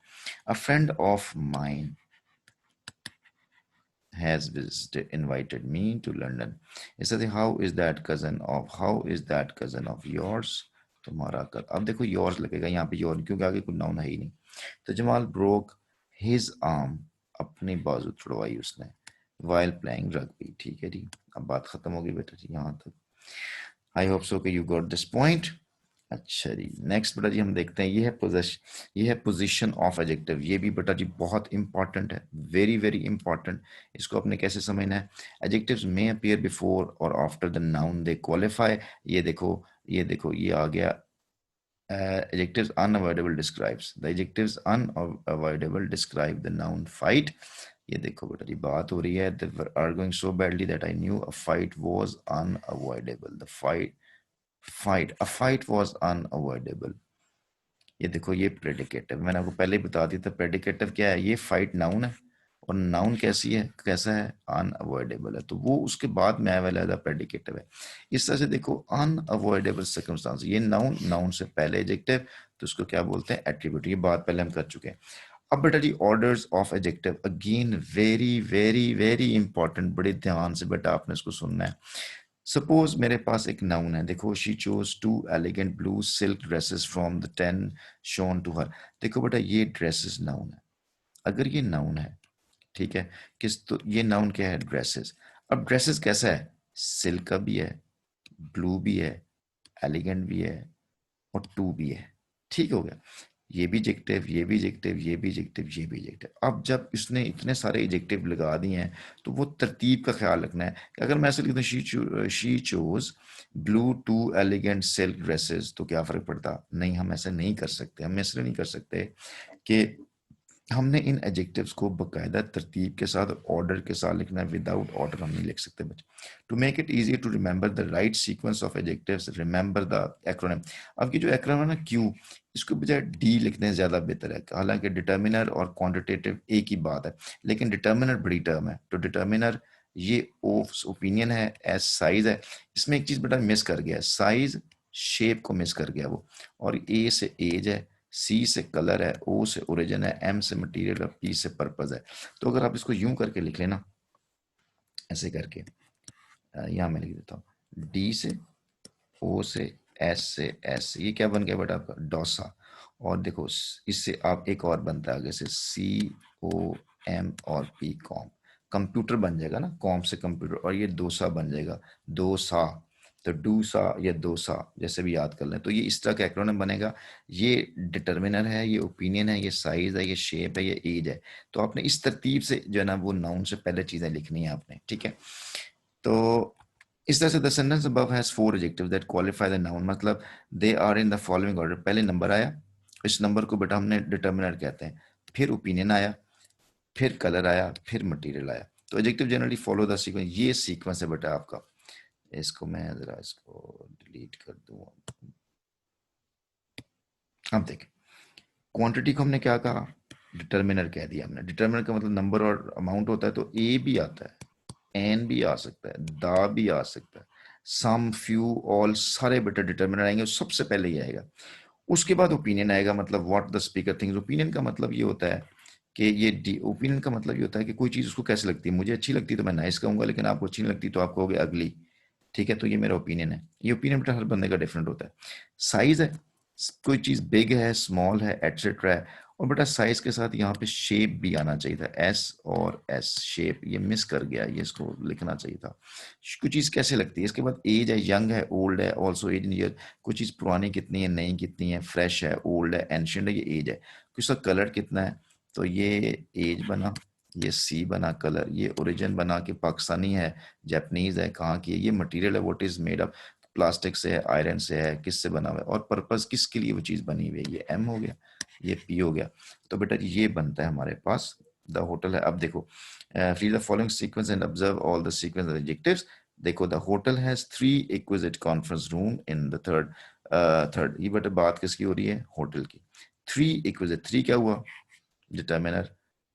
अ friend of mine has visited, invited me to London. इस तरह how is that cousin of yours, तुम्हारा कर. अब देखो yours लगेगा यहाँ पे, yours क्योंकि आगे कोई नाउन है ही नहीं. तो जमाल broke his arm, अपनी बाजू छुड़वाई उसने, while playing rugby. ठीक है जी, अब बात खत्म होगी बेटा जी यहाँ तक. आई होप सो कि यू गॉट दिस पॉइंट. अच्छा जी, नेक्स्ट बेटा जी हम देखते हैं, ये है पोजीशन ऑफ एडजेक्टिव. ये भी बेटा जी बहुत इंपॉर्टेंट है, वेरी वेरी इंपॉर्टेंट. इसको आपने कैसे समझना है, एडजेक्टिव्स में अपीयर बिफोर और after the noun, they qualify. ये देखो ये आ गया. Adjectives unavoidable describes, the adjectives unavoidable describe the noun fight. ये देखो बेटा जी, बात हो रही है, they were arguing so badly that I knew a fight was unavoidable. A fight was unavoidable. ये देखो, ये प्रेडिकेटिव, मैंने आपको पहले ही बता दिया था. प्रेडिकेटिव क्या है, ये फाइट नाउन है, और नाउन कैसा है, अनअवॉइडेबल है, तो वो उसके बाद में आया वाला प्रेडिकेटिव है. इस तरह से देखो, अनअवॉइडेबल सर्कमस्टांस, ये नाउन से पहले एडजेक्टिव, तो उसको क्या बोलते हैं, एट्रीब्यूट. ये बात पहले हम कर चुके हैं. अब बेटा जी, orders of adjective, again very very very important, बड़े ध्यान से बेटा आपने इसको सुनना है. सपोज मेरे पास एक नाउन है, देखो, she chose 2 elegant blue silk dresses from the 10 shown to her. देखो बेटा, ये ड्रेसेस नाउन है. अगर ये नाउन है, ठीक है, किस, तो ये नाउन क्या है, ड्रेसेस. अब ड्रेसेस कैसा है, सिल्क का भी है, ब्लू भी है, एलिगेंट भी है, और 2 भी है. ठीक हो गया, ये भी एडजेक्टिव, ये भी एडजेक्टिव, ये भी एडजेक्टिव, ये भी एडजेक्टिव. अब जब इसने इतने सारे एडजेक्टिव लगा दिए हैं, तो वो तरतीब का ख्याल रखना है कि अगर मैं ऐसे लिखता हूँ, she chose blue 2 elegant silk dresses, तो क्या फर्क पड़ता, नहीं, हम ऐसे नहीं कर सकते. हम इसलिए नहीं कर सकते कि हमने इन एडजेक्टिव्स को बकायदा तरतीब के साथ, ऑर्डर के साथ लिखना है. विदाउट ऑर्डर हम नहीं लिख सकते बच्चे. To make it easy to remember the right sequence of adjectives, remember the acronym. अब ये जो एक्रोनिम है ना, क्यू, इसको बजाय डी लिखने ज़्यादा बेहतर है. हालांकि डिटर्मिनर और क्वांटिटेटिव एक ही बात है, लेकिन डिटर्मिनर बड़ी टर्म है. तो डिटर्मिनर ये ओपिनियन है, एस साइज है. इसमें एक चीज़ बेटा मिस कर गया, साइज शेप को मिस कर गया वो. और ए से एज है, सी से कलर है, ओ से ओरिजिन है, एम से मटेरियल है, पी से पर्पज है. तो अगर आप इसको यूं करके लिख लेना, ऐसे करके, यहां मैं लिख देता हूं, डी से, ओ से, एस से, एस से, ये क्या बन गया बेटा आपका, डोसा. और देखो, इससे आप एक और बनता है आगे से, सी ओ एम और पी, कॉम. कंप्यूटर बन जाएगा ना, कॉम से कंप्यूटर, और ये डोसा बन जाएगा, दोसा. तो डूसा या दोसा जैसे भी याद कर लें, तो ये इस तरह का एक्रोनिम बनेगा। ये डिटर्मिनर है, ये ओपिनियन है, ये साइज है, ये शेप है, ये एज है। तो आपने इस तरतीब से जो है ना वो नाउन से पहले चीजें लिखनी है आपने, ठीक है। तो इस तरह से the sentence above has four adjectives that qualify the noun, मतलब they are in the following order. पहले नंबर आया, इस नंबर को बेटा हमने डिटर्मिनर कहते हैं, फिर ओपिनियन आया, फिर कलर आया, फिर मटेरियल आया। तो adjective generally follow the sequence, ये सीक्वेंस है बेटा आपका। इसको मैं जरा इसको डिलीट कर दूं। अब देखें, क्वांटिटी को हमने क्या कहा, डिटर्मिनर कह दिया हमने। डिटर्मिनर का मतलब नंबर और अमाउंट होता है, तो ए भी आता है, एन भी आ सकता है, दा भी आ सकता है, सम, फ्यू, ऑल, सारे बेटा डिटर्मिनर आएंगे, सबसे पहले ही आएगा। उसके बाद ओपिनियन आएगा, मतलब what the speaker things. Opinion का मतलब ये होता है कि ये ओपिनियन का मतलब ये होता है कि कोई चीज़ उसको कैसे लगती है। मुझे अच्छी लगती है तो मैं नाइस कहूंगा, लेकिन आपको अच्छी नहीं लगती तो आप कहोगे अगली, ठीक है। तो ये मेरा ओपिनियन है। ये ओपिनियन बेटा हर बंदे का डिफरेंट होता है। साइज है, कोई चीज़ बिग है, स्मॉल है, एटसेट्रा है। और बेटा साइज के साथ यहाँ पे शेप भी आना चाहिए था, एस और एस शेप, ये मिस कर गया, ये इसको लिखना चाहिए था। कुछ चीज़ कैसे लगती है। इसके बाद एज है, यंग है, ओल्ड है, ऑल्सो एज इन ईयर। कुछ चीज़ पुरानी कितनी है, नई कितनी है, फ्रेश है, ओल्ड है, एंशियंट है, ये एज है। कुछ का कलर कितना है, तो ये एज बना, ये सी बना कलर, ये ओरिजिन बना कि पाकिस्तानी है, जापानीज है, कहाँ की है, ये मटेरियल है, what is made of, plastic से है, आयरन से है, किससे बना हुआ है, और पर्पस किसके लिए वो चीज़ बनी हुई है, ये एम हो गया, ये पी हो गया। तो बेटा ये बनता है हमारे पास द होटल है। अब देखो, read the following sequence and observe all the sequence of adjectives. देखो, the hotel has 3 exquisite conference room in the third. ये बेटा बात किसकी हो रही है, होटल की। 3 एक्विजिट, 3 क्या हुआ, डिटर्मिनर।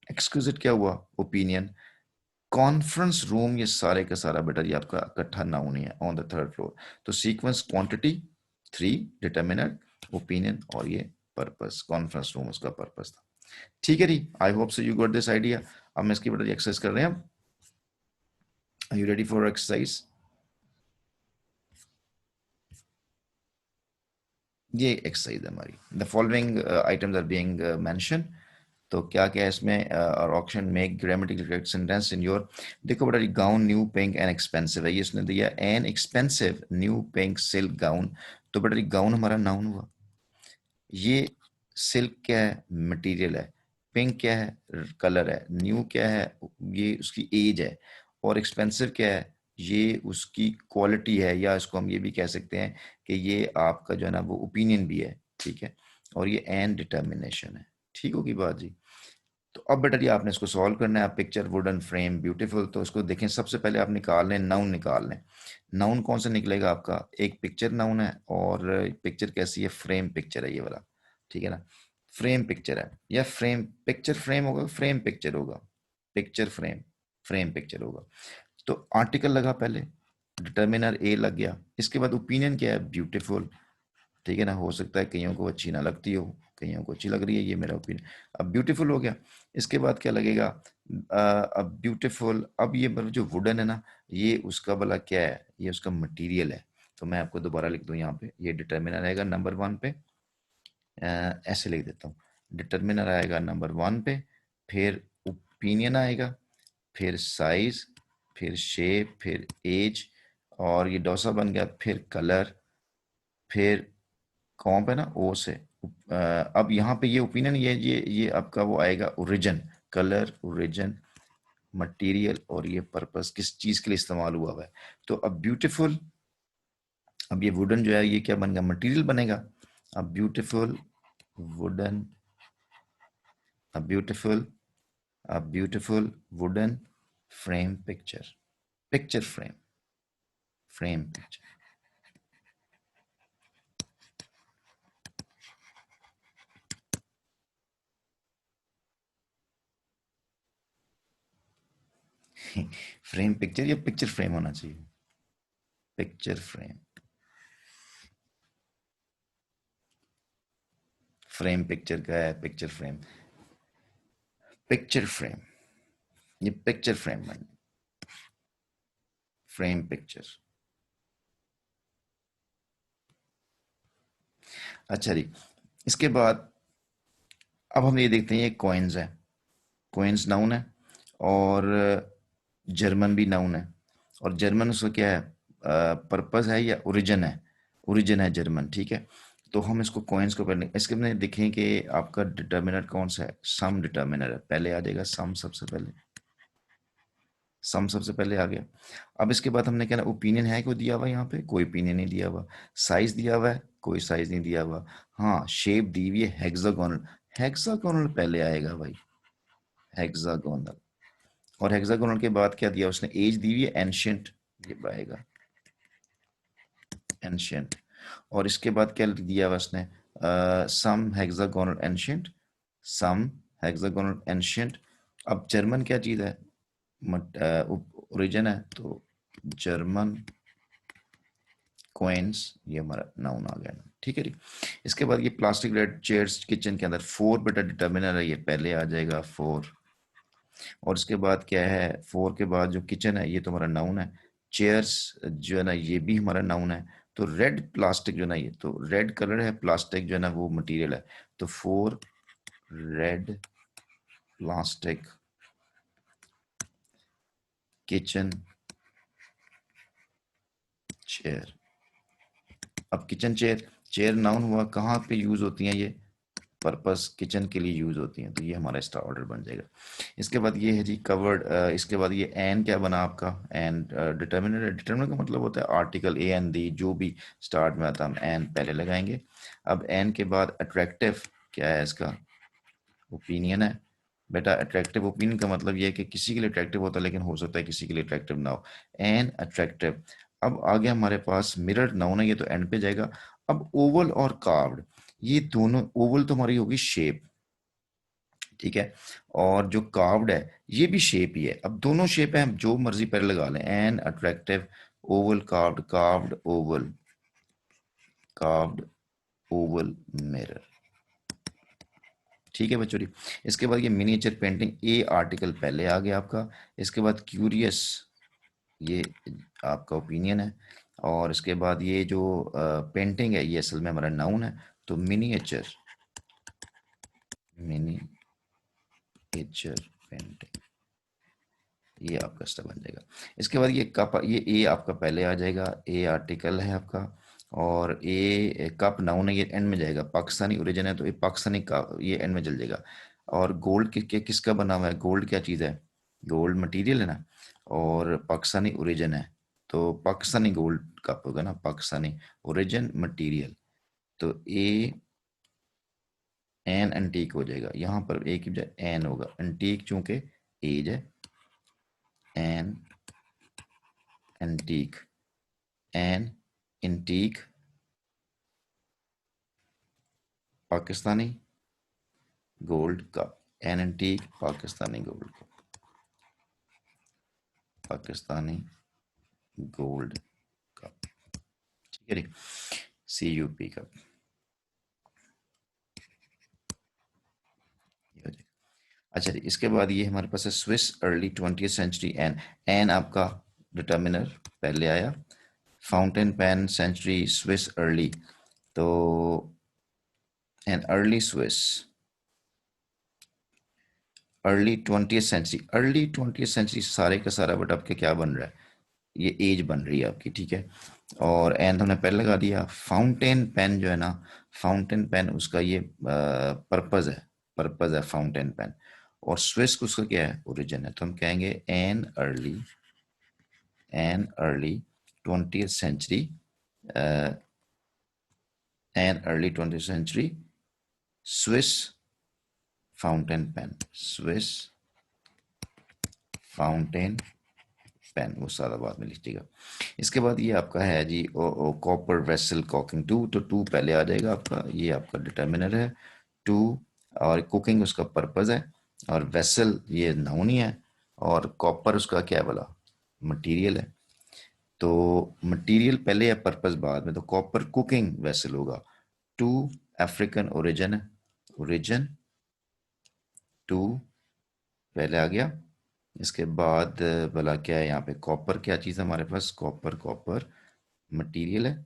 एक्सक्यूजिट क्या हुआ, ओपिनियन। कॉन्फ्रेंस रूम, ये सारे का सारा बेटा ये आपका इकट्ठा नाउन ही है, ऑन द थर्ड फ्लोर। तो सीक्वेंस क्वांटिटी 3, डिटर्मिनर, ओपिनियन, और ये पर्पस, कॉन्फ्रेंस रूम उसका पर्पस था। ठीक है जी, I hope so you got this idea. अब मैं इसकी बेटा एक्सरसाइज कर रहे हैं। Are you ready for exercise. ये एक्सरसाइज है हमारी। The following items are being mention. तो क्या क्या है इसमें, और option make grammatical correct sentence in your. देखो बेटा, gown new pink and expensive है, ये इसने दिया an expensive new pink silk gown. तो बेटा गाउन हमारा नाउन हुआ। ये सिल्क क्या है, मटेरियल है। पिंक क्या है, कलर है। न्यू क्या है, ये उसकी एज है। और एक्सपेंसिव क्या है, ये उसकी क्वालिटी है, या इसको हम ये भी कह सकते हैं कि ये आपका जो है ना वो ओपिनियन भी है, ठीक है। और ये एन डिटर्मिनेशन है। ठीक होगी बात जी। तो अब बेटा जी आपने इसको सॉल्व करना है। Picture, wooden frame, beautiful. तो इसको देखें, सबसे पहले आप निकाल लें, नाउन निकाल लें। नाउन कौन सा निकलेगा आपका, एक पिक्चर नाउन है, और पिक्चर कैसी है, फ्रेम पिक्चर है ये वाला, ठीक है ना। फ्रेम पिक्चर है, या फ्रेम पिक्चर, फ्रेम होगा, फ्रेम पिक्चर होगा, पिक्चर फ्रेम, फ्रेम पिक्चर होगा। तो आर्टिकल लगा पहले, डिटर्मिनर ए लग गया। इसके बाद ओपिनियन क्या है, ब्यूटीफुल, ठीक है ना। हो सकता है कईयों को अच्छी ना लगती हो, कईयों को अच्छी लग रही है, ये मेरा ओपिनियन। अब ब्यूटीफुल हो गया। इसके बाद क्या लगेगा, अब ब्यूटीफुल। अब ये जो वुडन है ना, ये उसका भला क्या है, ये उसका मटेरियल है। तो मैं आपको दोबारा लिख दूं यहाँ पे, ये डिटर्मिनर आएगा नंबर 1 पे। ऐसे लिख देता हूँ, डिटर्मिनर आएगा नंबर 1 पे, फिर ओपिनियन आएगा, फिर साइज, फिर शेप, फिर एज, और ये डोसा बन गया, फिर कलर, फिर कॉम्प है ना ओ से। अब यहाँ पे ये ओपिनियन, ये आपका वो आएगा ओरिजिन, कलर, ओरिजिन, मटेरियल, और ये पर्पस किस चीज के लिए इस्तेमाल हुआ हुआ है। तो अब ब्यूटीफुल, अब ये वुडन जो है ये क्या बन गया, मटेरियल बनेगा। अब ब्यूटीफुल वुडन, अब ब्यूटीफुल, अब beautiful wooden frame picture, picture frame, frame picture. Frame picture या पिक्चर फ्रेम होना चाहिए, पिक्चर फ्रेम, फ्रेम पिक्चर का है, पिक्चर फ्रेम, पिक्चर फ्रेम, ये पिक्चर फ्रेम बन, फ्रेम पिक्चर। अच्छा जी, इसके बाद अब हम ये देखते हैं, ये कॉइन्स है, कॉइन्स नाउन है, और जर्मन भी नाउन है। और जर्मन उसका क्या है, पर्पस है या ओरिजिन है? ओरिजिन है जर्मन, ठीक है। तो हम इसको कॉइन्स को पहले इसके में देखें कि आपका डिटर्मिनर कौन सा है, सम डिटर्मिनर है, पहले आ जाएगा सम, सबसे पहले सम सबसे पहले आ गया। अब इसके बाद हमने क्या ना, ओपिनियन है कोई दिया हुआ, यहाँ पे कोई ओपिनियन नहीं दिया हुआ। साइज दिया हुआ है, कोई साइज नहीं दिया हुआ। हाँ, शेप दी हुई है हेक्सागोनल, हेक्सागोनल पहले आएगा भाई, हेक्सागोनल। और हेक्सागोनल के बाद क्या दिया उसने, एज दी हुई है एंशियंट, ये आएगा एंशियंट। और इसके बाद क्या दिया हुआ उसने, सम हेक्सागोनल एंशियंट, सम हेक्सागोनल एंशियंट। अब जर्मन क्या चीज़ है, ओरिजिन है, तो जर्मन कॉइन्स, ये हमारा नाउन आ गया ना, ठीक है जी। इसके बाद ये प्लास्टिक रेड चेयर्स किचन के अंदर, फोर बेटा डिटर्मिनर है, ये पहले आ जाएगा फोर। और इसके बाद क्या है, फोर के बाद जो किचन है ये तो हमारा नाउन है। चेयर्स जो है ना ये भी हमारा नाउन है। तो रेड प्लास्टिक जो है ना, ये तो रेड कलर है, प्लास्टिक जो है ना वो मटेरियल है। तो four red plastic kitchen chair. अब किचन चेयर, चेयर नाउन हुआ, कहाँ पे यूज होती हैं ये, पर्पस किचन के लिए यूज होती हैं, तो ये हमारा इसका ऑर्डर बन जाएगा। इसके बाद ये है जी कवर्ड, इसके बाद ये एन क्या बना आपका, एन डिटर्मिनर है। डिटर्मिनर का मतलब होता है आर्टिकल, ए एन दी, जो भी स्टार्ट में आता है हम एन पहले लगाएंगे। अब एन के बाद अट्रैक्टिव क्या है इसका, ओपिनियन है। बेटा अट्रैक्टिव ओपिनियन का मतलब ये है कि किसी के लिए अट्रैक्टिव होता है, लेकिन हो सकता है किसी के लिए अट्रैक्टिव ना हो, एन अट्रैक्टिव। अब आ गया हमारे पास मिरर नाउन है, ये तो एंड पे जाएगा। अब ओवल और कार्व्ड, ये दोनों, ओवल तो हमारी होगी शेप, ठीक है, और जो कार्व्ड है ये भी शेप ही है। अब दोनों शेप है, हम जो मर्जी पहले लगा लें, an attractive Oval carved, carved Oval, carved Oval mirror, ठीक है बच्चों जी। इसके बाद ये मिनिएचर पेंटिंग, ए आर्टिकल पहले आ गया आपका। इसके बाद क्यूरियस, ये आपका ओपिनियन है। और इसके बाद ये जो पेंटिंग है ये असल में हमारा नाउन है। तो मिनिएचर, मिनिएचर पेंटिंग, ये आपका स्टेप बन जाएगा। इसके बाद ये कप, ये ए आपका पहले आ जाएगा, ए आर्टिकल है आपका। और ए कप नाउन है, ये एंड में जाएगा, पाकिस्तानी ओरिजिन है तो ये पाकिस्तानी का, ये एंड में चल जाएगा। और गोल्ड किसका बना हुआ है, गोल्ड क्या चीज़ है, गोल्ड मटेरियल है ना, और पाकिस्तानी ओरिजिन है, तो पाकिस्तानी गोल्ड कप होगा ना, पाकिस्तानी ओरिजिन मटेरियल। तो ए एन एंटीक हो जाएगा, यहाँ पर ए की बजाय एन होगा, एंटीक चूंकि एज है, an antique, an antique Pakistani gold cup, an antique Pakistani gold cup, Pakistani gold cup, ठीक है जी, सी यू पी कप, ये हो जाएगा। अच्छा जी, इसके बाद ये हमारे पास है Swiss early 20th century an, an आपका डिटर्मिनर पहले आया। Fountain pen century Swiss early, तो an early Swiss, early 20th century सारे का सारा बट आपके क्या बन रहा है, ये एज बन रही है आपकी, ठीक है। और एंड हमने पहले लगा दिया। फाउंटेन पेन जो है ना, फाउंटेन पेन उसका ये पर्पज है, पर्पज है फाउंटेन पेन। और स्विस उसका क्या है, ओरिजिन है, तो हम कहेंगे an early 20th century, an early 20th century Swiss fountain pen, Swiss fountain pen, वो सारा बाद में लिखिएगा। इसके बाद ये आपका है जी कॉपर वेसल कॉकिंग टू, तो टू पहले आ जाएगा आपका, ये आपका डिटर्मिनर है टू। और कुकिंग उसका पर्पज है, और वेसल ये नाउन ही है, और कॉपर उसका क्या है बोला, मटेरियल है। तो मटेरियल पहले है, पर्पज बाद में, तो कॉपर कुकिंग वेसल होगा। टू अफ्रीकन ओरिजिन है, ओरिजिन टू पहले आ गया। इसके बाद भला क्या है यहाँ पे, कॉपर क्या चीज़ है हमारे पास, कॉपर, कॉपर मटेरियल है,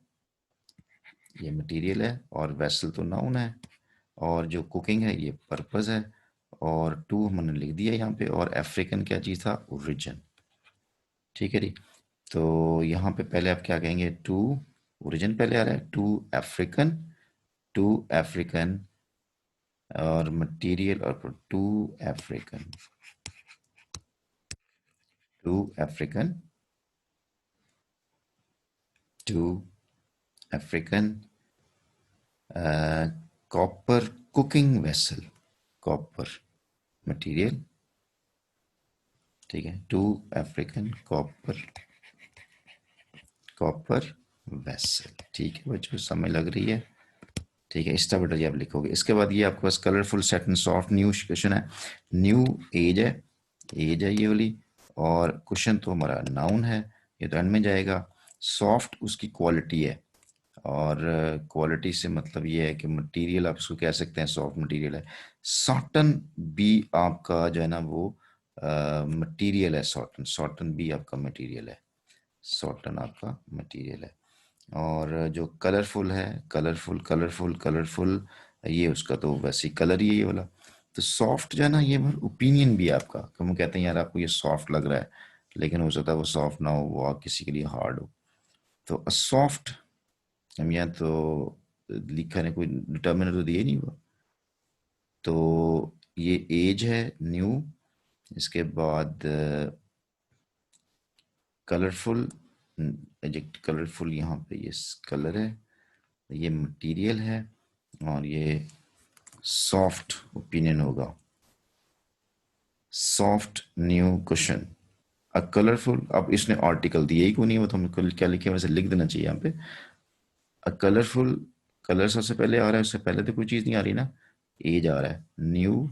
ये मटेरियल है, और वेसल तो नाउन है, और जो कुकिंग है ये पर्पस है। और टू हमने लिख दिया यहाँ पे, और अफ्रीकन क्या चीज़ था, ओरिजिन, ठीक है जी। तो यहाँ पे पहले आप क्या कहेंगे, टू, ओरिजिन पहले आ रहा है, टू अफ्रीकन और मटेरियल, और two African two African copper cooking vessel, copper material, ठीक है, two African copper copper vessel, ठीक है बच्चों, समय लग रही है, ठीक है, इसका बेटा जी आप लिखोगे। इसके बाद ये आपके पास colourful set and soft, new cushion है, न्यू एज है, एज है ये वाली, और क्वेश्चन तो हमारा नाउन है, ये तो एंड में जाएगा। सॉफ्ट उसकी क्वालिटी है, और क्वालिटी से मतलब ये है कि मटेरियल आप उसको कह सकते हैं सॉफ्ट मटेरियल है। सॉटन भी आपका जो है ना वो मटेरियल है, सॉटन, सॉटन भी आपका मटेरियल है, सॉटन आपका मटेरियल है। और जो कलरफुल है, कलरफुल ये उसका तो वैसे ही कलर ही है ये वाला। तो सॉफ्ट जो है ना ये ओपिनियन भी है आपका, हम कहते हैं यार आपको ये सॉफ्ट लग रहा है, लेकिन हो सकता है वो सॉफ्ट ना हो, वो किसी के लिए हार्ड हो। तो सॉफ्ट, हम यहाँ तो लिखा है, कोई डिटर्मिनर तो दिए नहीं हुआ, तो ये एज है न्यू, इसके बाद कलरफुल, कलरफुल यहाँ पे ये कलर है, ये मटेरियल है, और ये सॉफ्ट ओपिनियन होगा, सॉफ्ट न्यू क्वेश्चन। अ कलरफुल, अब इसने आर्टिकल दिया ही क्यों नहीं, वो तो हमको क्या लिखे वैसे लिख देना चाहिए यहाँ पे। अ कलरफुल, कलर सबसे पहले आ रहा है, उससे पहले तो कोई चीज नहीं आ रही ना, एज आ रहा है, न्यू,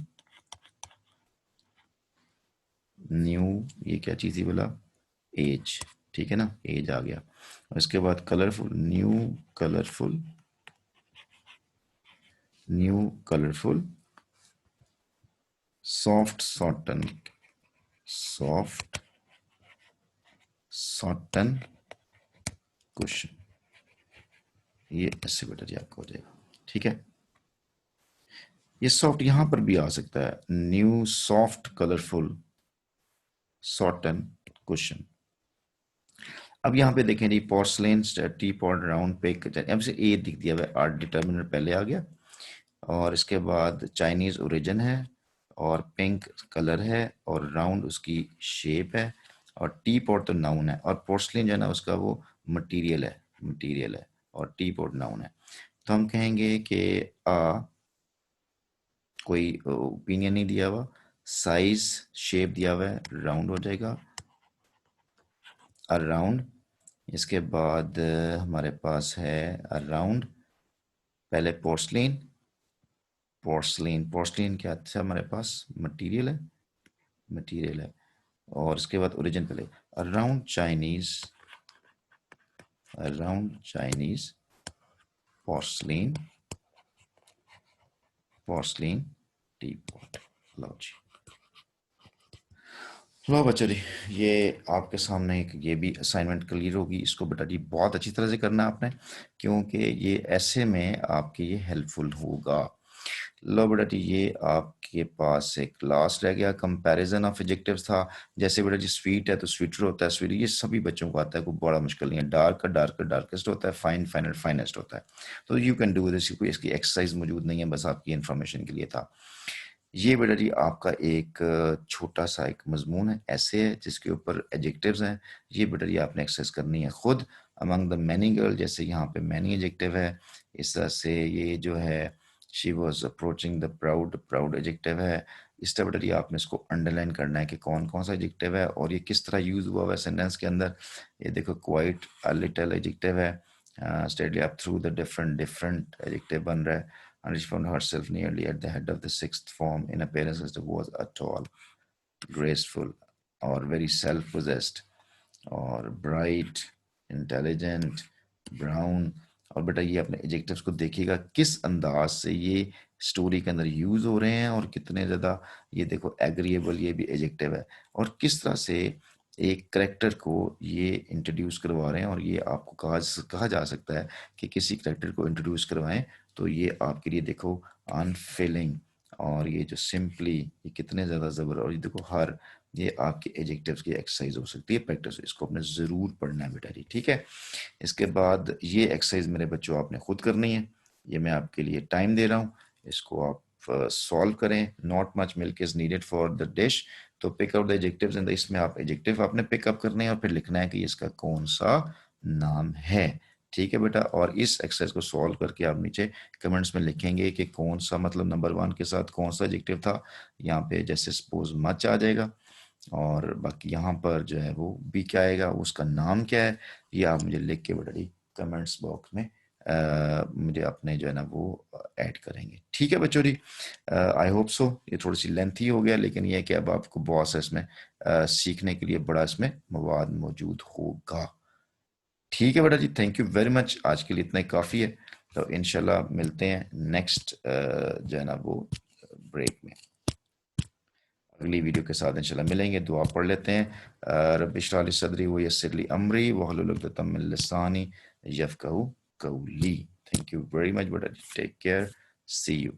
न्यू, ये क्या चीज थी बोला, एज, ठीक है ना, एज आ गया। और इसके बाद colourful, colourful new colourful soft satin, soft satin cushion, ये ऐसे बेटा जी आपका हो जाएगा, ठीक है। ये सॉफ्ट यहां पर भी आ सकता है, new soft colourful satin cushion. अब यहाँ पे देखें जी, porcelain tea pot round pink, अब से ए दिख दिया हुआ है, आर्ट डिटर्मिनर पहले आ गया, और इसके बाद चाइनीज ओरिजिन है, और पिंक कलर है, और राउंड उसकी शेप है, और टी पॉट तो नाउन है, और पोर्सलिन जो है ना उसका वो मटेरियल है, मटेरियल है, और टी पॉट नाउन है। तो हम कहेंगे कि आ, कोई ओपिनियन नहीं दिया हुआ, साइज शेप दिया हुआ है, राउंड हो जाएगा, अराउंड। इसके बाद हमारे पास है अराउंड, पहले पोर्सलिन, पोर्सलिन क्या था हमारे पास, मटेरियल है, मटेरियल है, और इसके बाद ओरिजिन पहले, around Chinese, around Chinese porcelain, porcelain tea pot. लो जी, लो बच्चों जी, ये आपके सामने एक ये भी असाइनमेंट क्लियर होगी, इसको बेटा जी बहुत अच्छी तरह से करना है आपने, क्योंकि ये ऐसे में आपके ये हेल्पफुल होगा। लो बेटा जी, ये आपके पास एक लास्ट रह गया, कंपैरिजन ऑफ एडजेक्टिव्स था। जैसे बेटा जी स्वीट है तो स्वीटर होता है, स्वीट, ये सभी बच्चों को आता है, कोई बड़ा मुश्किल नहीं है। डार्क का डार्कर डार्केस्ट होता है, फाइन फाइनर फाइनेस्ट होता है। तो यू कैन डू दिस, कोई इसकी एक्सरसाइज मौजूद नहीं है, बस आपकी इन्फॉर्मेशन के लिए था। ये बेटा जी आपका एक छोटा सा एक मजमून है, ऐसे है जिसके ऊपर एडजेक्टिव्स हैं। ये बेटा जी आपने एक्सरसाइज करनी है खुद, अमंग द मैनी गर्ल, जैसे यहाँ पे मैनी एडजेक्टिव है, इस तरह से ये जो है she was approaching the proud, proud adjective है। इस तरह बेटा जी आपने इसको अंडरलाइन करना है कि कौन कौन सा एडजेक्टिव है और ये किस तरह यूज हुआ हुआ है सेंटेंस के अंदर। ये देखो क्वाइट अ लिटिल एडजेक्टिव है, steadily up through the different different adjective बन रहा है। And she found herself nearly at the head of the sixth form. In appearance, as was a tall, graceful, or very self-possessed, or bright, intelligent, brown। और बेटा ये अपने adjectives को देखिएगा किस अंदाज से ये स्टोरी के अंदर यूज हो रहे हैं, और कितने ज्यादा, ये देखो एग्रीएबल ये भी एडजेक्टिव है, और किस तरह से एक करेक्टर को ये इंट्रोड्यूस करवा रहे हैं। और ये आपको कहा जा सकता है कि किसी करेक्टर को इंट्रोड्यूस करवाएं तो ये आपके लिए देखो अनफिलिंग, और ये जो सिंपली, ये कितने ज्यादा जबर, और ये देखो हर, ये आपके एडजेक्टिव्स की एक्सरसाइज हो सकती है, प्रैक्टिस, इसको आपने ज़रूर पढ़ना है बेटा जी, ठीक है। इसके बाद ये एक्सरसाइज मेरे बच्चों आपने खुद करनी है, ये मैं आपके लिए टाइम दे रहा हूँ, इसको आप सॉल्व करें। Not much milk is needed for the dish, तो pick out the adjectives, and इसमें आप एडजेक्टिव आपने पिकअप करने हैं और फिर लिखना है कि इसका कौन सा नाम है, ठीक है बेटा। और इस एक्सरसाइज को सॉल्व करके आप नीचे कमेंट्स में लिखेंगे कि कौन सा, मतलब नंबर 1 के साथ कौन सा एडजेक्टिव था। यहाँ पे जैसे सपोज मच आ जाएगा, और बाकी यहाँ पर जो है वो भी क्या आएगा, उसका नाम क्या है, ये आप मुझे लिख के बेटा जी कमेंट्स बॉक्स में मुझे अपने जो है ना वो ऐड करेंगे, ठीक है बच्चों जी। आई होप सो, ये थोड़ी सी लेंथी हो गया, लेकिन ये है कि अब आपको बहुत सा इसमें सीखने के लिए बड़ा इसमें मवाद मौजूद होगा, ठीक है बेटा जी। थैंक यू वेरी मच, आज के लिए इतना ही काफ़ी है। तो इंशाल्लाह मिलते हैं नेक्स्ट जो है ना वो ब्रेक में, अगली वीडियो के साथ इंशाल्लाह मिलेंगे। दुआ पढ़ लेते हैं। रब्बि इश्रह ली सदरी व यस्सिर ली अमरी वहलुल उक़दतम मिन लिसानी यफ़क़हू क़ौली। थैंक यू वेरी मच बेटा, टेक केयर, सी यू।